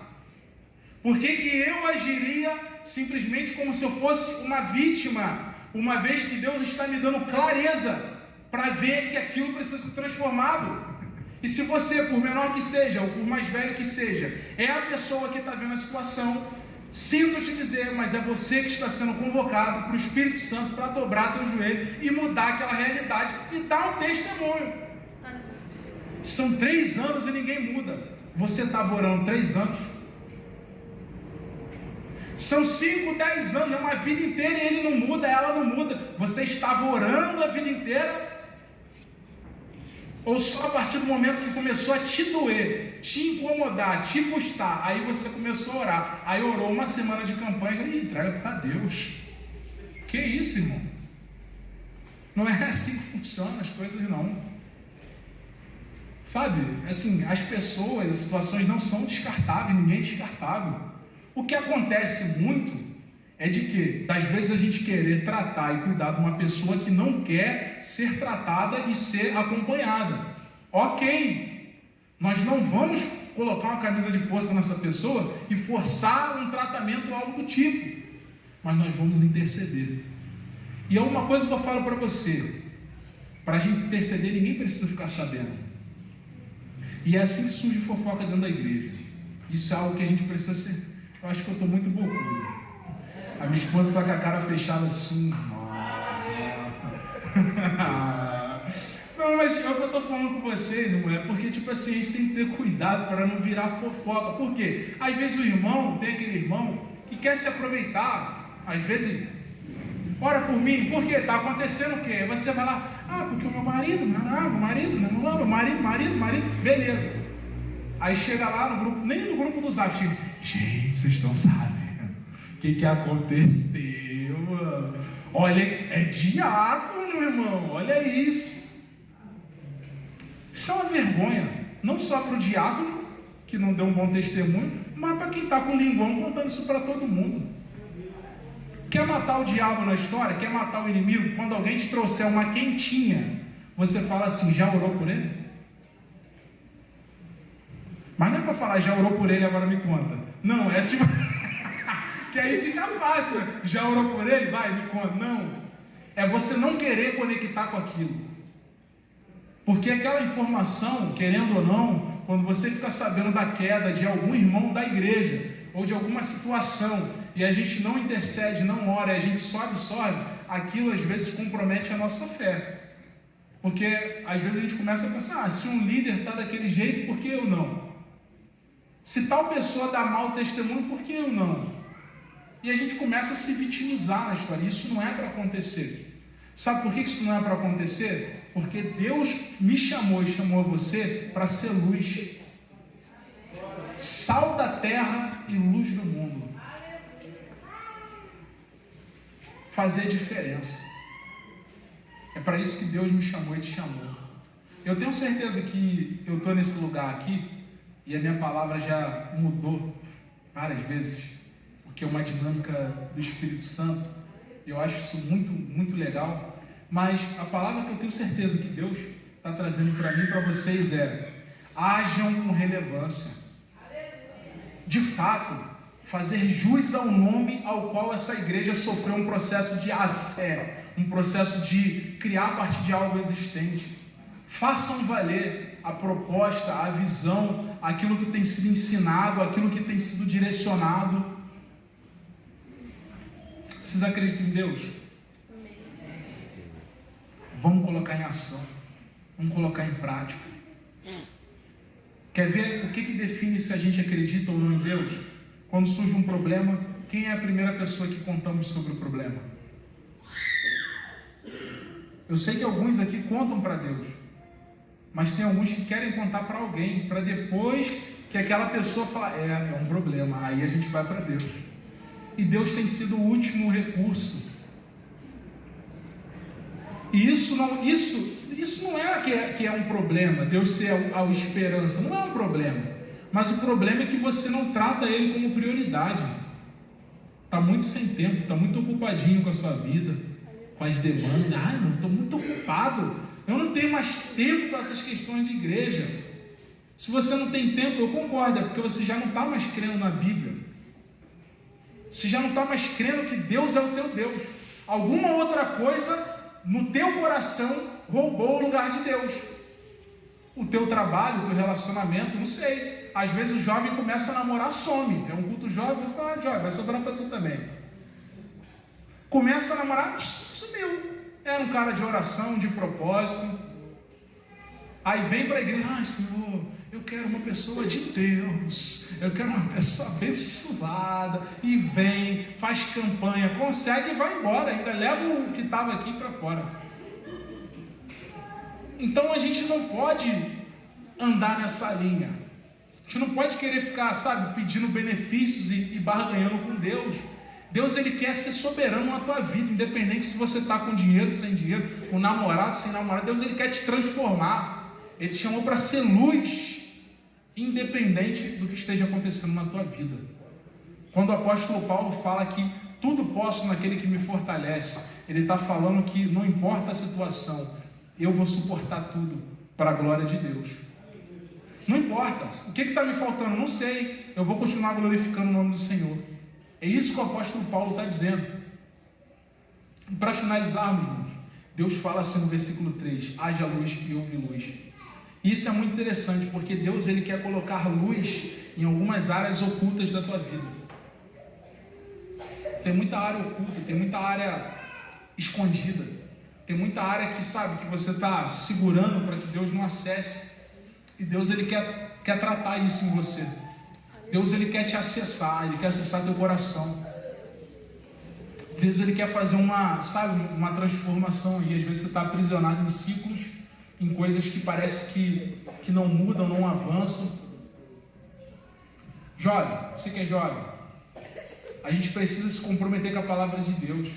Por que eu agiria simplesmente como se eu fosse uma vítima, uma vez que Deus está me dando clareza para ver que aquilo precisa ser transformado? E se você, por menor que seja, ou por mais velho que seja, é a pessoa que está vendo a situação, sinto te dizer, mas é você que está sendo convocado para o Espírito Santo para dobrar teu joelho e mudar aquela realidade e dar um testemunho. São 3 anos e ninguém muda. Você estava orando 3 anos? São 5, 10 anos, é uma vida inteira e ele não muda, ela não muda. Você estava orando a vida inteira? Ou só a partir do momento que começou a te doer, te incomodar, te custar, aí você começou a orar, aí orou uma semana de campanha e entrega para Deus? Que isso, irmão? Não é assim que funcionam as coisas, não. Sabe, assim, as pessoas, as situações não são descartáveis, ninguém é descartável. O que acontece muito é de que, das vezes, a gente querer tratar e cuidar de uma pessoa que não quer ser tratada e ser acompanhada. Ok, nós não vamos colocar uma camisa de força nessa pessoa e forçar um tratamento ou algo do tipo, mas nós vamos interceder. E é uma coisa que eu falo para você: para a gente interceder, ninguém precisa ficar sabendo. E é assim que surge fofoca dentro da igreja. Isso é algo que a gente precisa ser. Eu acho que eu estou muito bocudo. A minha esposa está com a cara fechada assim. Não, mas é o que eu estou falando com vocês, não é? Porque, tipo assim, a gente tem que ter cuidado para não virar fofoca. Por quê? Às vezes o irmão, tem aquele irmão que quer se aproveitar. Às vezes, ora por mim, por quê? Está acontecendo o quê? Você vai lá, porque o meu marido, meu marido, beleza. Aí chega lá no grupo, nem no grupo do Zap, gente, vocês estão sabendo o que aconteceu? Olha, é diácono, irmão, olha isso. Isso é uma vergonha, não só para o diácono, que não deu um bom testemunho, mas para quem está com o linguão contando isso para todo mundo. Quer matar o diabo na história? Quer matar o inimigo? Quando alguém te trouxer uma quentinha, você fala assim, já orou por ele? Mas não é para falar, já orou por ele, agora me conta. Não, é assim, que aí fica fácil. Já orou por ele? Vai, me conta. Não, é você não querer conectar com aquilo. Porque aquela informação, querendo ou não, quando você fica sabendo da queda de algum irmão da igreja, ou de alguma situação, e a gente não intercede, não ora, a gente só absorve, aquilo às vezes compromete a nossa fé. Porque às vezes a gente começa a pensar, se um líder está daquele jeito, por que eu não? Se tal pessoa dá mau testemunho, por que eu não? E a gente começa a se vitimizar na história. Isso não é para acontecer. Sabe por que isso não é para acontecer? Porque Deus me chamou e chamou você para ser luz, sal da terra e luz do mundo. Fazer diferença. É para isso que Deus me chamou e te chamou. Eu tenho certeza que eu estou nesse lugar aqui e a minha palavra já mudou várias vezes, porque é uma dinâmica do Espírito Santo. Eu acho isso muito, muito legal. Mas a palavra que eu tenho certeza que Deus está trazendo para mim e para vocês é: ajam com relevância. De fato, fazer jus ao nome ao qual essa igreja sofreu um processo de assé, um processo de criar a partir de algo existente. Façam valer a proposta, a visão, aquilo que tem sido ensinado, aquilo que tem sido direcionado. Vocês acreditam em Deus? Vamos colocar em ação, vamos colocar em prática. Quer ver o que define se a gente acredita ou não em Deus? Quando surge um problema, quem é a primeira pessoa que contamos sobre o problema? Eu sei que alguns aqui contam para Deus, mas tem alguns que querem contar para alguém, para depois que aquela pessoa falar, é um problema, aí a gente vai para Deus. E Deus tem sido o último recurso. E isso não é que é um problema, Deus ser a esperança, não é um problema. Mas o problema é que você não trata Ele como prioridade. Está muito sem tempo, está muito ocupadinho com a sua vida, com as demandas. Não, estou muito ocupado, eu não tenho mais tempo para essas questões de igreja. Se você não tem tempo, eu concordo, é porque você já não está mais crendo na Bíblia. Você já não está mais crendo que Deus é o teu Deus. Alguma outra coisa no teu coração roubou o lugar de Deus. O teu trabalho, o teu relacionamento, não sei. Às vezes o jovem começa a namorar, some. É um culto jovem, eu falo, jovem, vai sobrar para tu também. Começa a namorar, sumiu. Era um cara de oração, de propósito. Aí vem para a igreja, Senhor, eu quero uma pessoa de Deus, eu quero uma pessoa abençoada, e vem, faz campanha, consegue e vai embora, ainda leva o que estava aqui para fora. Então a gente não pode andar nessa linha, a gente não pode querer ficar, pedindo benefícios e barganhando com Deus. Deus, Ele quer ser soberano na tua vida, independente se você está com dinheiro, sem dinheiro, com namorado, sem namorado. Deus, Ele quer te transformar. Ele te chamou para ser luz, independente do que esteja acontecendo na tua vida. Quando o apóstolo Paulo fala que tudo posso naquele que me fortalece, ele está falando que não importa a situação, eu vou suportar tudo para a glória de Deus. Não importa, o que está me faltando? Não sei, eu vou continuar glorificando o nome do Senhor. É isso que o apóstolo Paulo está dizendo. E para finalizarmos, irmãos, Deus fala assim no versículo 3, haja luz e houve luz. E isso é muito interessante, porque Deus, Ele quer colocar luz em algumas áreas ocultas da tua vida. Tem muita área oculta, tem muita área escondida, tem muita área que sabe que você está segurando para que Deus não acesse. E Deus, Ele quer tratar isso em você. Deus, Ele quer te acessar, Ele quer acessar teu coração. Deus, Ele quer fazer uma transformação. E às vezes você está aprisionado em ciclos, em coisas que parece que não mudam, não avançam. Jovem, você que é jovem, a gente precisa se comprometer com a palavra de Deus.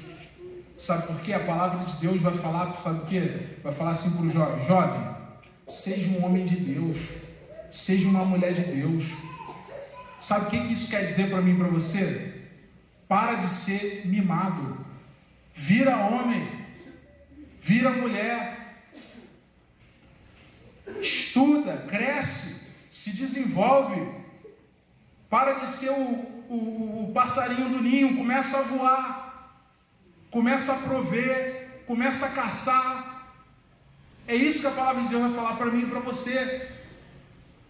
Sabe por quê? A palavra de Deus vai falar, sabe o quê? Vai falar assim para o jovem: jovem, seja um homem de Deus, seja uma mulher de Deus. Sabe o que isso quer dizer para mim e para você? Para de ser mimado. Vira homem, vira mulher. Estuda, cresce, se desenvolve. Para de ser o passarinho do ninho, começa a voar, começa a prover, começa a caçar. É isso que a palavra de Deus vai falar para mim e para você.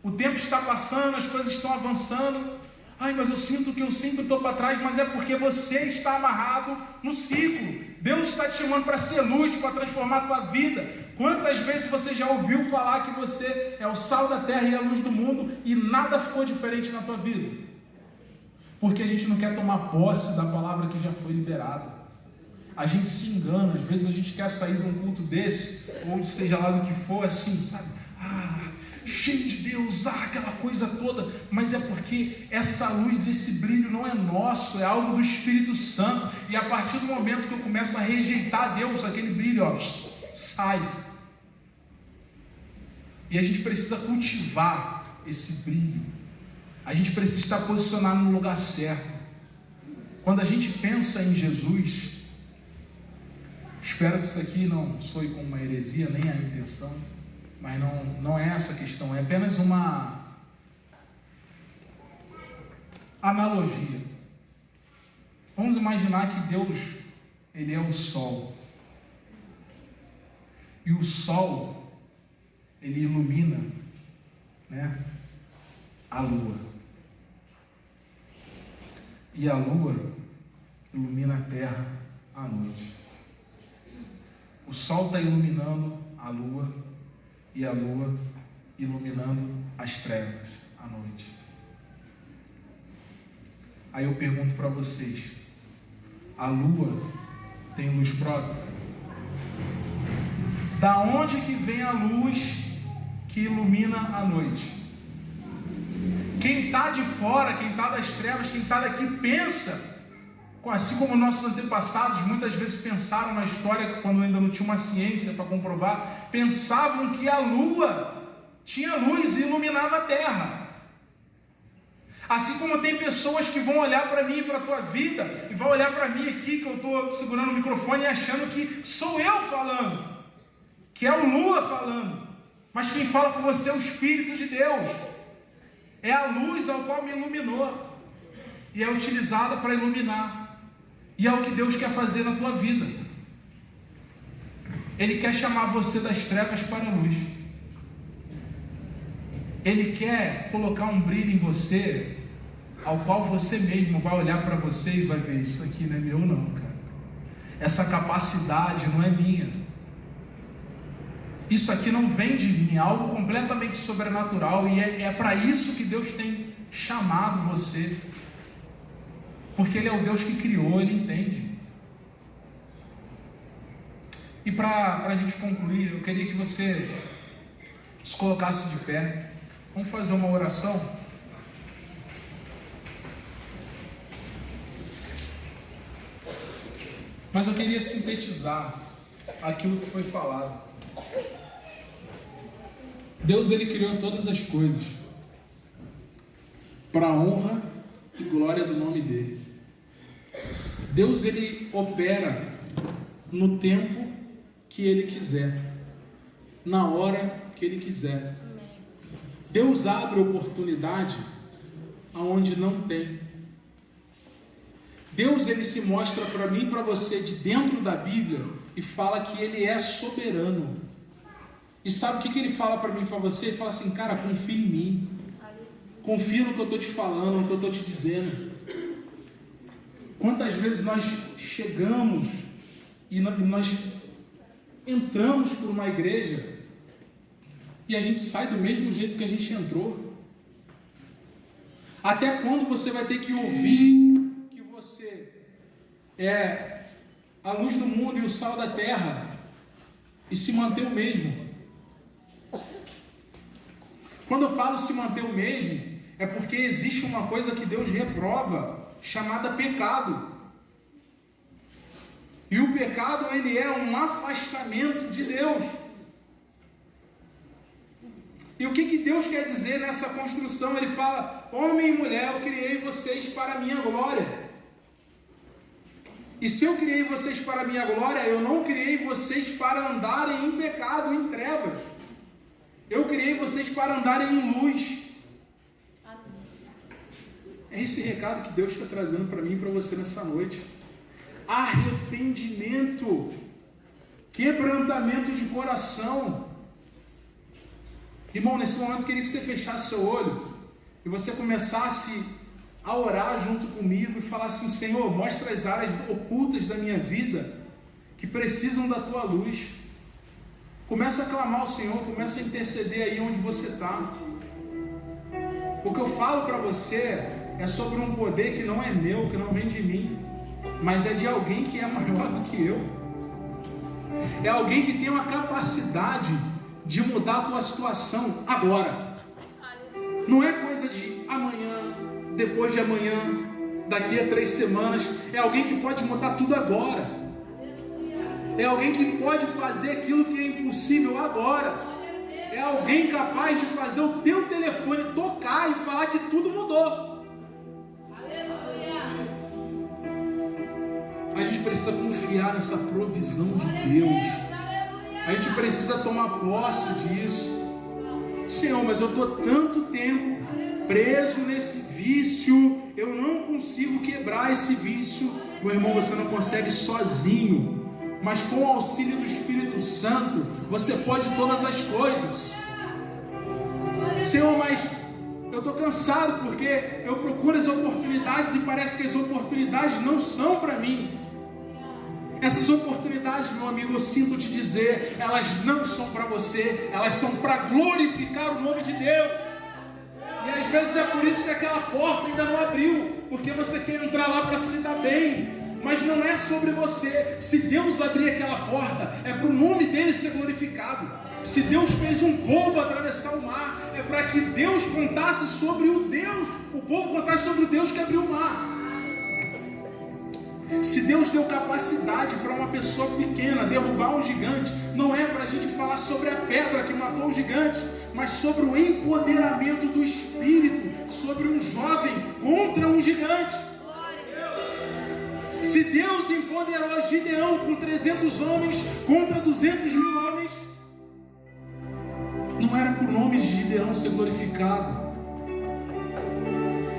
O tempo está passando, as coisas estão avançando. Ai, mas eu sinto que eu sempre estou para trás. Mas é porque você está amarrado no ciclo. Deus está te chamando para ser luz, para transformar a tua vida. Quantas vezes você já ouviu falar que você é o sal da terra e a luz do mundo e nada ficou diferente na tua vida? Porque a gente não quer tomar posse da palavra que já foi liberada. A gente se engana, às vezes a gente quer sair de um culto desse, ou seja lá do que for, assim, sabe? Cheio de Deus, aquela coisa toda, mas é porque essa luz, esse brilho não é nosso, é algo do Espírito Santo, e a partir do momento que eu começo a rejeitar Deus, aquele brilho, sai. E a gente precisa cultivar esse brilho, a gente precisa estar posicionado no lugar certo. Quando a gente pensa em Jesus, espero que isso aqui não soe como uma heresia, nem a intenção, mas não é essa a questão, é apenas uma analogia. Vamos imaginar que Deus, Ele é o sol, e o sol, ele ilumina, a lua, e a lua ilumina a terra à noite. O sol está iluminando a lua, e a lua iluminando as trevas à noite. Aí eu pergunto para vocês: a lua tem luz própria? Da onde que vem a luz que ilumina a noite? Quem está de fora, quem está das trevas, quem está daqui pensa, assim como nossos antepassados muitas vezes pensaram na história, quando ainda não tinha uma ciência para comprovar, pensavam que a lua tinha luz e iluminava a terra. Assim como tem pessoas que vão olhar para mim e para a tua vida, e vão olhar para mim aqui, que eu estou segurando o microfone e achando que sou eu falando, que é o Lua falando, mas quem fala com você é o Espírito de Deus, é a luz ao qual me iluminou, e é utilizada para iluminar, e é o que Deus quer fazer na tua vida. Ele quer chamar você das trevas para a luz. Ele quer colocar um brilho em você, ao qual você mesmo vai olhar para você e vai ver: isso aqui não é meu não, cara. Essa capacidade não é minha. Isso aqui não vem de mim, é algo completamente sobrenatural, e é para isso que Deus tem chamado você. Porque Ele é o Deus que criou, Ele entende. E para a gente concluir, eu queria que você se colocasse de pé. Vamos fazer uma oração. Mas eu queria sintetizar aquilo que foi falado. Deus, ele criou todas as coisas para a honra e glória do nome dele. Deus, ele opera no tempo que ele quiser, na hora que ele quiser. Deus abre oportunidade aonde não tem. Deus, ele se mostra para mim e para você de dentro da Bíblia e fala que ele é soberano. E sabe o que ele fala para mim e para você? Ele fala assim, cara, confia em mim. Confia no que eu estou te falando, no que eu estou te dizendo. Quantas vezes nós chegamos e nós entramos por uma igreja e a gente sai do mesmo jeito que a gente entrou? Até quando você vai ter que ouvir que você é a luz do mundo e o sal da terra e se manter o mesmo? Quando eu falo se manter o mesmo, é porque existe uma coisa que Deus reprova, chamada pecado. E o pecado, ele é um afastamento de Deus. E o que Deus quer dizer nessa construção? Ele fala, homem e mulher, eu criei vocês para a minha glória. E se eu criei vocês para a minha glória, eu não criei vocês para andarem em pecado, em trevas. Eu criei vocês para andarem em luz. É esse recado que Deus está trazendo para mim e para você nessa noite. Arrependimento, quebrantamento de coração. Irmão, nesse momento eu queria que você fechasse seu olho e você começasse a orar junto comigo e falar assim, Senhor, mostra as áreas ocultas da minha vida que precisam da tua luz. Começa a clamar ao Senhor, começa a interceder aí onde você está. O que eu falo para você é sobre um poder que não é meu, que não vem de mim, mas é de alguém que é maior do que eu. É alguém que tem uma capacidade de mudar a tua situação agora. Não é coisa de amanhã, depois de amanhã, daqui a 3 semanas. É alguém que pode mudar tudo agora. É alguém que pode fazer aquilo que é impossível agora. É alguém capaz de fazer o teu telefone tocar e falar que tudo mudou. A gente precisa confiar nessa provisão de Deus. A gente precisa tomar posse disso. Senhor, mas eu estou tanto tempo preso nesse vício, eu não consigo quebrar esse vício. Meu irmão, você não consegue sozinho, mas com o auxílio do Espírito Santo, você pode todas as coisas. Senhor, mas eu estou cansado porque eu procuro as oportunidades e parece que as oportunidades não são para mim. Essas oportunidades, meu amigo, eu sinto te dizer, elas não são para você, elas são para glorificar o nome de Deus. E às vezes é por isso que aquela porta ainda não abriu, porque você quer entrar lá para se dar bem, mas não é sobre você. Se Deus abrir aquela porta, é para o nome dele ser glorificado. Se Deus fez um povo atravessar o mar, é para que Deus contasse sobre o povo contasse sobre o Deus que abriu o mar. Se Deus deu capacidade para uma pessoa pequena derrubar um gigante, não é para a gente falar sobre a pedra que matou o gigante, mas sobre o empoderamento do Espírito, sobre um jovem contra um gigante. Se Deus empoderou Gideão com 300 homens contra 200 mil homens, não era para o nome de Gideão ser glorificado,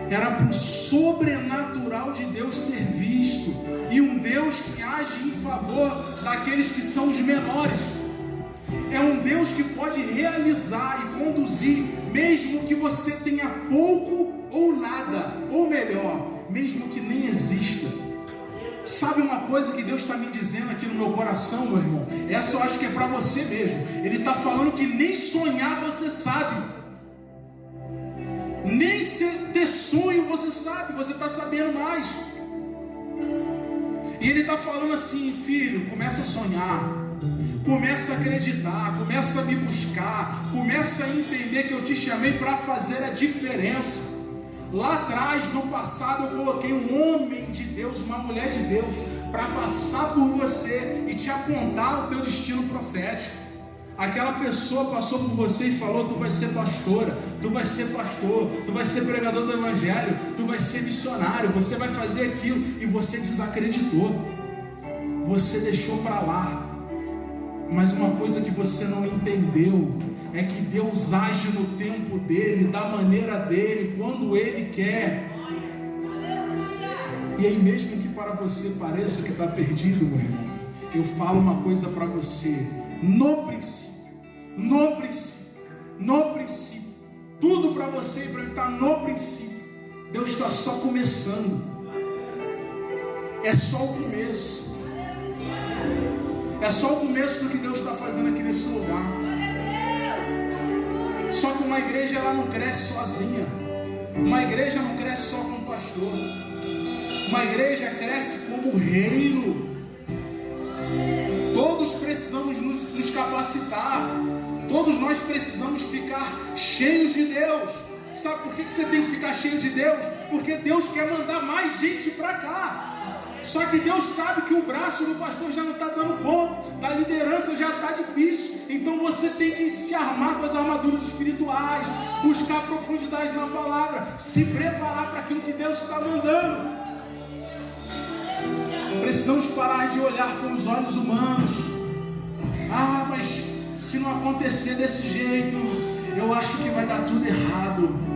era para o sobrenatural de Deus ser visto, e um Deus que age em favor daqueles que são os menores. É um Deus que pode realizar e conduzir, mesmo que você tenha pouco ou nada, ou melhor, mesmo que nem exista. Sabe uma coisa que Deus está me dizendo aqui no meu coração, meu irmão? Essa eu acho que é para você mesmo. Ele está falando que nem sonhar você sabe. Nem ter sonho você sabe, você está sabendo mais. E ele está falando assim, filho, começa a sonhar, começa a acreditar, começa a me buscar, começa a entender que eu te chamei para fazer a diferença. Lá atrás, no passado, eu coloquei um homem de Deus, uma mulher de Deus, para passar por você e te apontar o teu destino profético. Aquela pessoa passou por você e falou: tu vai ser pastora, tu vai ser pastor, tu vai ser pregador do evangelho, tu vai ser missionário, você vai fazer aquilo, e você desacreditou, você deixou para lá. Mas uma coisa que você não entendeu é que Deus age no tempo dele, da maneira dele, quando ele quer. E aí, mesmo que para você pareça que está perdido, meu irmão, eu falo uma coisa para você: no princípio, tudo para você e para mim está no princípio. Deus está só começando, é só o começo, é só o começo do que Deus está fazendo aqui nesse lugar. Só que uma igreja, ela não cresce sozinha, uma igreja não cresce só com um pastor, uma igreja cresce como reino. Todos precisamos nos capacitar, todos nós precisamos ficar cheios de Deus. Sabe por que você tem que ficar cheio de Deus? Porque Deus quer mandar mais gente para cá. Só que Deus sabe que o braço do pastor já não está dando conta, da liderança já está difícil. Então você tem que se armar com as armaduras espirituais, buscar profundidade na palavra, se preparar para aquilo que Deus está mandando. Precisamos parar de olhar com os olhos humanos. Ah, mas se não acontecer desse jeito, eu acho que vai dar tudo errado.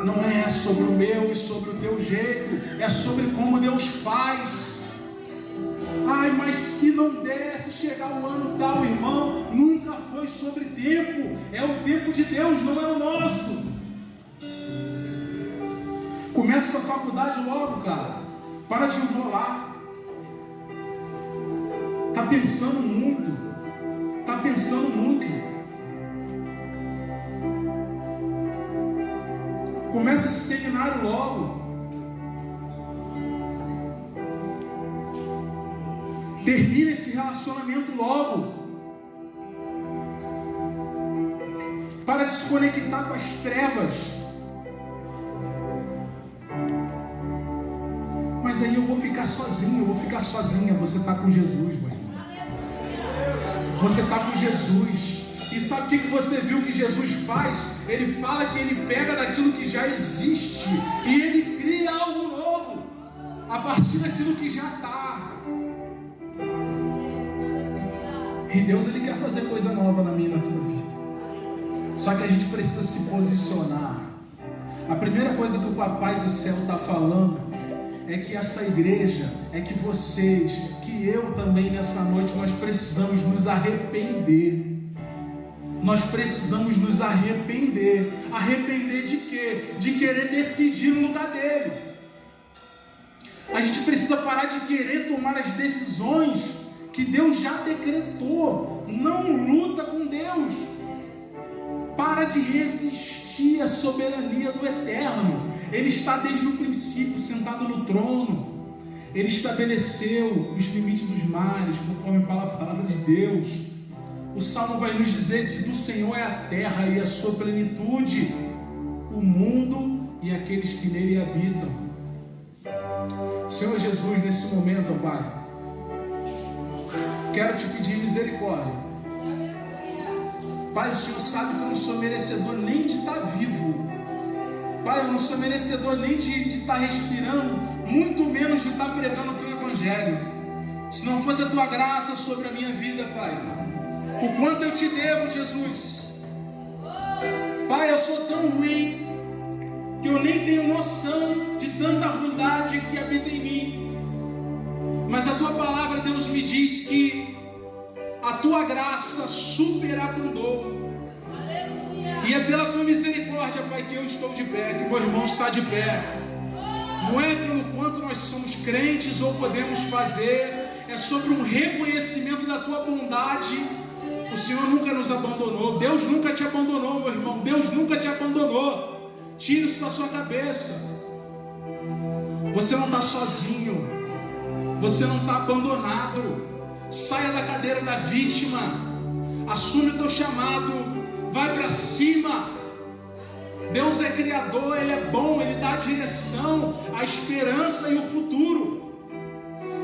Não é sobre o meu e sobre o teu jeito, é sobre como Deus faz. Ai, mas se não der, se chegar o ano tal, irmão, nunca foi sobre tempo. É o tempo de Deus, não é o nosso. Começa a faculdade logo, cara. Para de enrolar. Tá pensando muito. Começa esse seminário logo. Termina esse relacionamento logo. Para de se conectar com as trevas. Mas aí eu vou ficar sozinho, sozinha. Você está com Jesus, meu irmão. Você está com Jesus. E sabe o que você viu que Jesus faz? Ele fala que ele pega daquilo que já existe e ele cria algo novo a partir daquilo que já está. E Deus, ele quer fazer coisa nova na minha e na tua vida. Só que a gente precisa se posicionar. A primeira coisa que o Papai do Céu está falando é que essa igreja, é que vocês, que eu também nessa noite, nós precisamos nos arrepender. Nós precisamos nos arrepender. Arrepender de quê? De querer decidir no lugar dele. A gente precisa parar de querer tomar as decisões que Deus já decretou. Não luta com Deus. Para de resistir à soberania do Eterno. Ele está desde o princípio sentado no trono. Ele estabeleceu os limites dos mares, conforme fala a palavra de Deus. O Salmo vai nos dizer que do Senhor é a terra e a sua plenitude, o mundo e aqueles que nele habitam. Senhor Jesus, nesse momento, ó Pai, quero te pedir misericórdia. Pai, o Senhor sabe que eu não sou merecedor nem de estar vivo. Pai, eu não sou merecedor nem de estar respirando, muito menos de estar pregando o teu evangelho. Se não fosse a tua graça sobre a minha vida, Pai, o quanto eu te devo, Jesus. Pai, eu sou tão ruim que eu nem tenho noção de tanta ruindade que habita em mim. Mas a tua palavra, Deus, me diz que a tua graça superabundou. E é pela tua misericórdia, Pai, que eu estou de pé, que o meu irmão está de pé. Não é pelo quanto nós somos crentes ou podemos fazer, é sobre um reconhecimento da tua bondade. O Senhor nunca nos abandonou. Deus nunca te abandonou, meu irmão. Deus nunca te abandonou. Tire isso da sua cabeça. Você não está sozinho. Você não está abandonado. Saia da cadeira da vítima. Assume o teu chamado. Vai para cima. Deus é criador. Ele é bom. Ele dá a direção, a esperança e o futuro.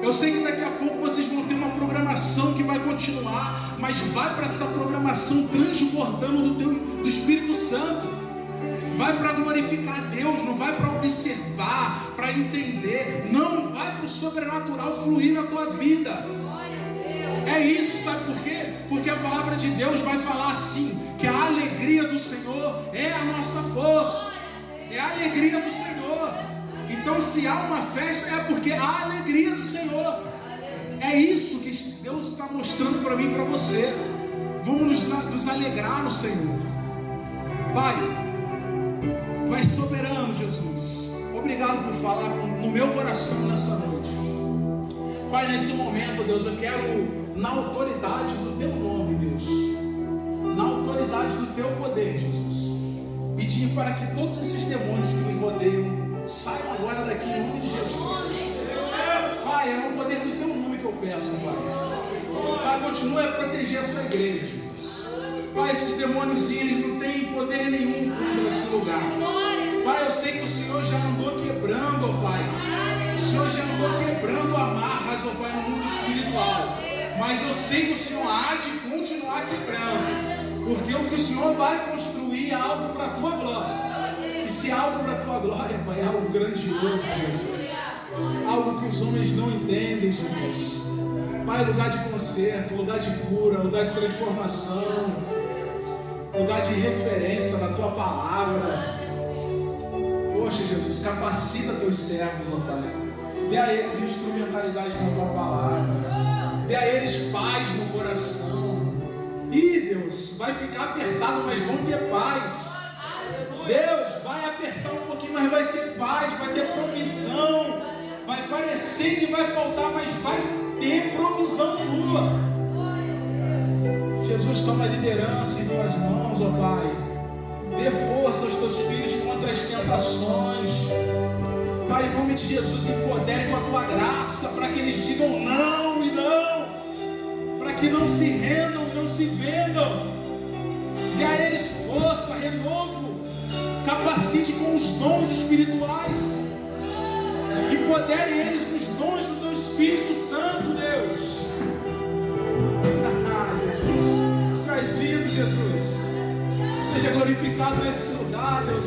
Eu sei que daqui a pouco vocês vão ter uma programação que vai continuar, mas vai para essa programação transbordando do Espírito Santo. Vai para glorificar a Deus, não vai para observar, para entender, não, vai para o sobrenatural fluir na tua vida. É isso, sabe por quê? Porque a palavra de Deus vai falar assim, que a alegria do Senhor é a nossa força, é a alegria do Senhor. Então, se há uma festa, é porque há a alegria do Senhor. É isso que Deus está mostrando para mim e para você. Vamos nos alegrar no Senhor. Pai, Tu és soberano, Jesus. Obrigado por falar no meu coração nessa noite. Pai, nesse momento, Deus, eu quero, na autoridade do Teu nome, Deus, na autoridade do Teu poder, Jesus, pedir para que todos esses demônios que nos rodeiam saiam agora daqui em nome de Jesus. Pai, é no poder do Teu nome que eu peço, Pai. Pai, continue a proteger essa igreja, Jesus. Pai, esses demônios, eles não têm poder nenhum contra esse lugar. Pai, eu sei que o Senhor já andou quebrando, ó Pai. O Senhor já andou quebrando amarras, ó Pai, no mundo espiritual. Mas eu sei que o Senhor há de continuar quebrando. Porque o que o Senhor vai construir é algo para a Tua glória. E se é algo para a Tua glória, Pai, é algo grandioso, Jesus. Algo que os homens não entendem, Jesus. Pai, lugar de conserto, lugar de cura, lugar de transformação, lugar de referência da Tua palavra. Poxa, Jesus, capacita Teus servos, ó Pai. Dê a eles instrumentalidade na Tua palavra. Dê a eles paz no coração. Ih, Deus, vai ficar apertado, mas vão ter paz. Deus, vai apertar um pouquinho, mas vai ter paz, vai ter provisão. Vai parecer que vai faltar, mas vai ter provisão Tua. Jesus, toma a liderança em Tuas mãos, ó Pai. Dê força aos Teus filhos contra as tentações. Pai, em nome de Jesus, empodere com a Tua graça, para que eles digam não e não, para que não se rendam, não se vendam. Dê a eles força, renovo, capacite com os dons espirituais, empodere eles nos dons do Teu Espírito Santo, Deus. Jesus, Tu és lindo, Jesus. Seja glorificado nesse lugar, Deus.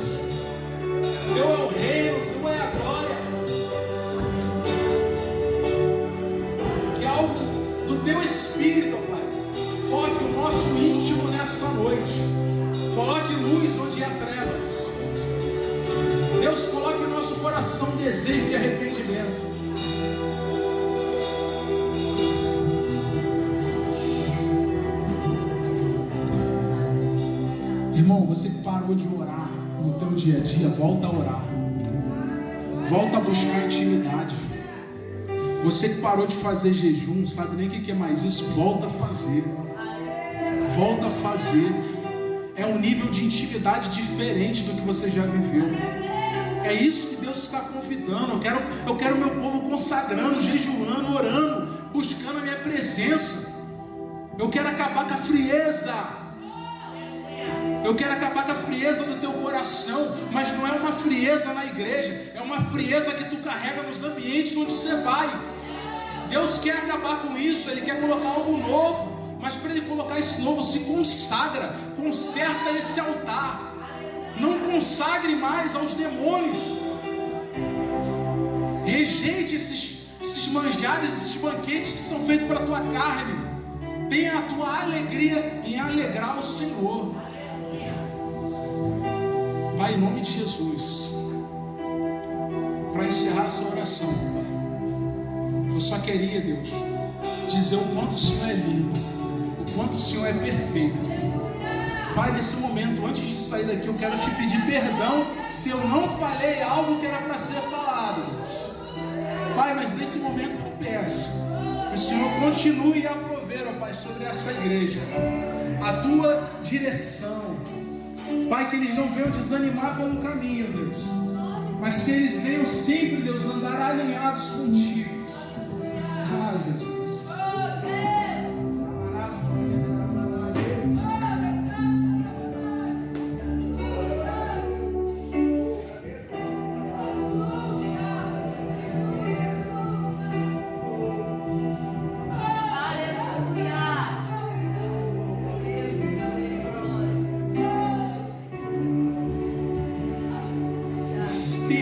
Teu é o reino, Tua é a glória. Que algo do Teu Espírito, Pai, toque o nosso íntimo nessa noite. Coloque luz onde há trevas. Deus, coloque no nosso coração desejo de arrependimento. Irmão, você que parou de orar no teu dia a dia, volta a orar. Volta a buscar intimidade. Você que parou de fazer jejum, não sabe nem o que é mais isso, volta a fazer. Volta a fazer. É um nível de intimidade diferente do que você já viveu. É isso que Deus está convidando. Eu quero meu povo consagrando, jejuando, orando, buscando a minha presença. Eu quero acabar com a frieza. Eu quero acabar com a frieza do teu coração. Mas não é uma frieza na igreja, é uma frieza que tu carrega nos ambientes onde você vai. Deus quer acabar com isso. Ele quer colocar algo novo. Mas para Ele colocar esse novo, se consagra, conserta esse altar. Não consagre mais aos demônios. Rejeite esses manjares, esses banquetes que são feitos para a tua carne. Tenha a tua alegria em alegrar o Senhor. Pai, em nome de Jesus, para encerrar essa oração, Pai, eu só queria, Deus, dizer o quanto o Senhor é lindo, o quanto o Senhor é perfeito. Pai, nesse momento, antes de sair daqui, eu quero te pedir perdão se eu não falei algo que era para ser falado, Deus. Pai, mas nesse momento eu peço que o Senhor continue a prover, ó Pai, sobre essa igreja a tua direção. Pai, que eles não venham desanimar pelo caminho, Deus, mas que eles venham sempre, Deus, andar alinhados contigo. Ah, Jesus.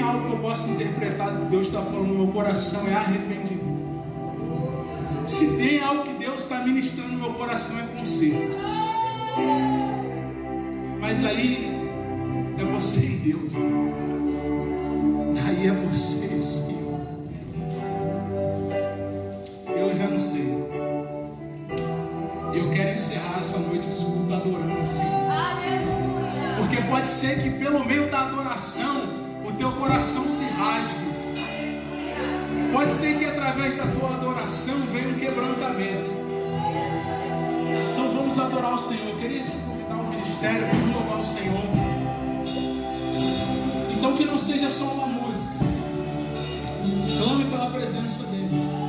algo que eu possa interpretar do que Deus está falando no meu coração, é arrependimento. Se tem algo que Deus está ministrando no meu coração, é conserto. Mas aí é você e Deus. Aí é você e o Senhor. Eu já não sei. Eu quero encerrar essa noite esse culto adorando o Senhor. Porque pode ser que pelo meio da adoração o teu coração se rasgue. Pode ser que através da tua adoração venha um quebrantamento. Então vamos adorar o Senhor. Eu queria te convidar ao ministério, vamos louvar o Senhor. Então que não seja só uma música. Clame pela presença dEle.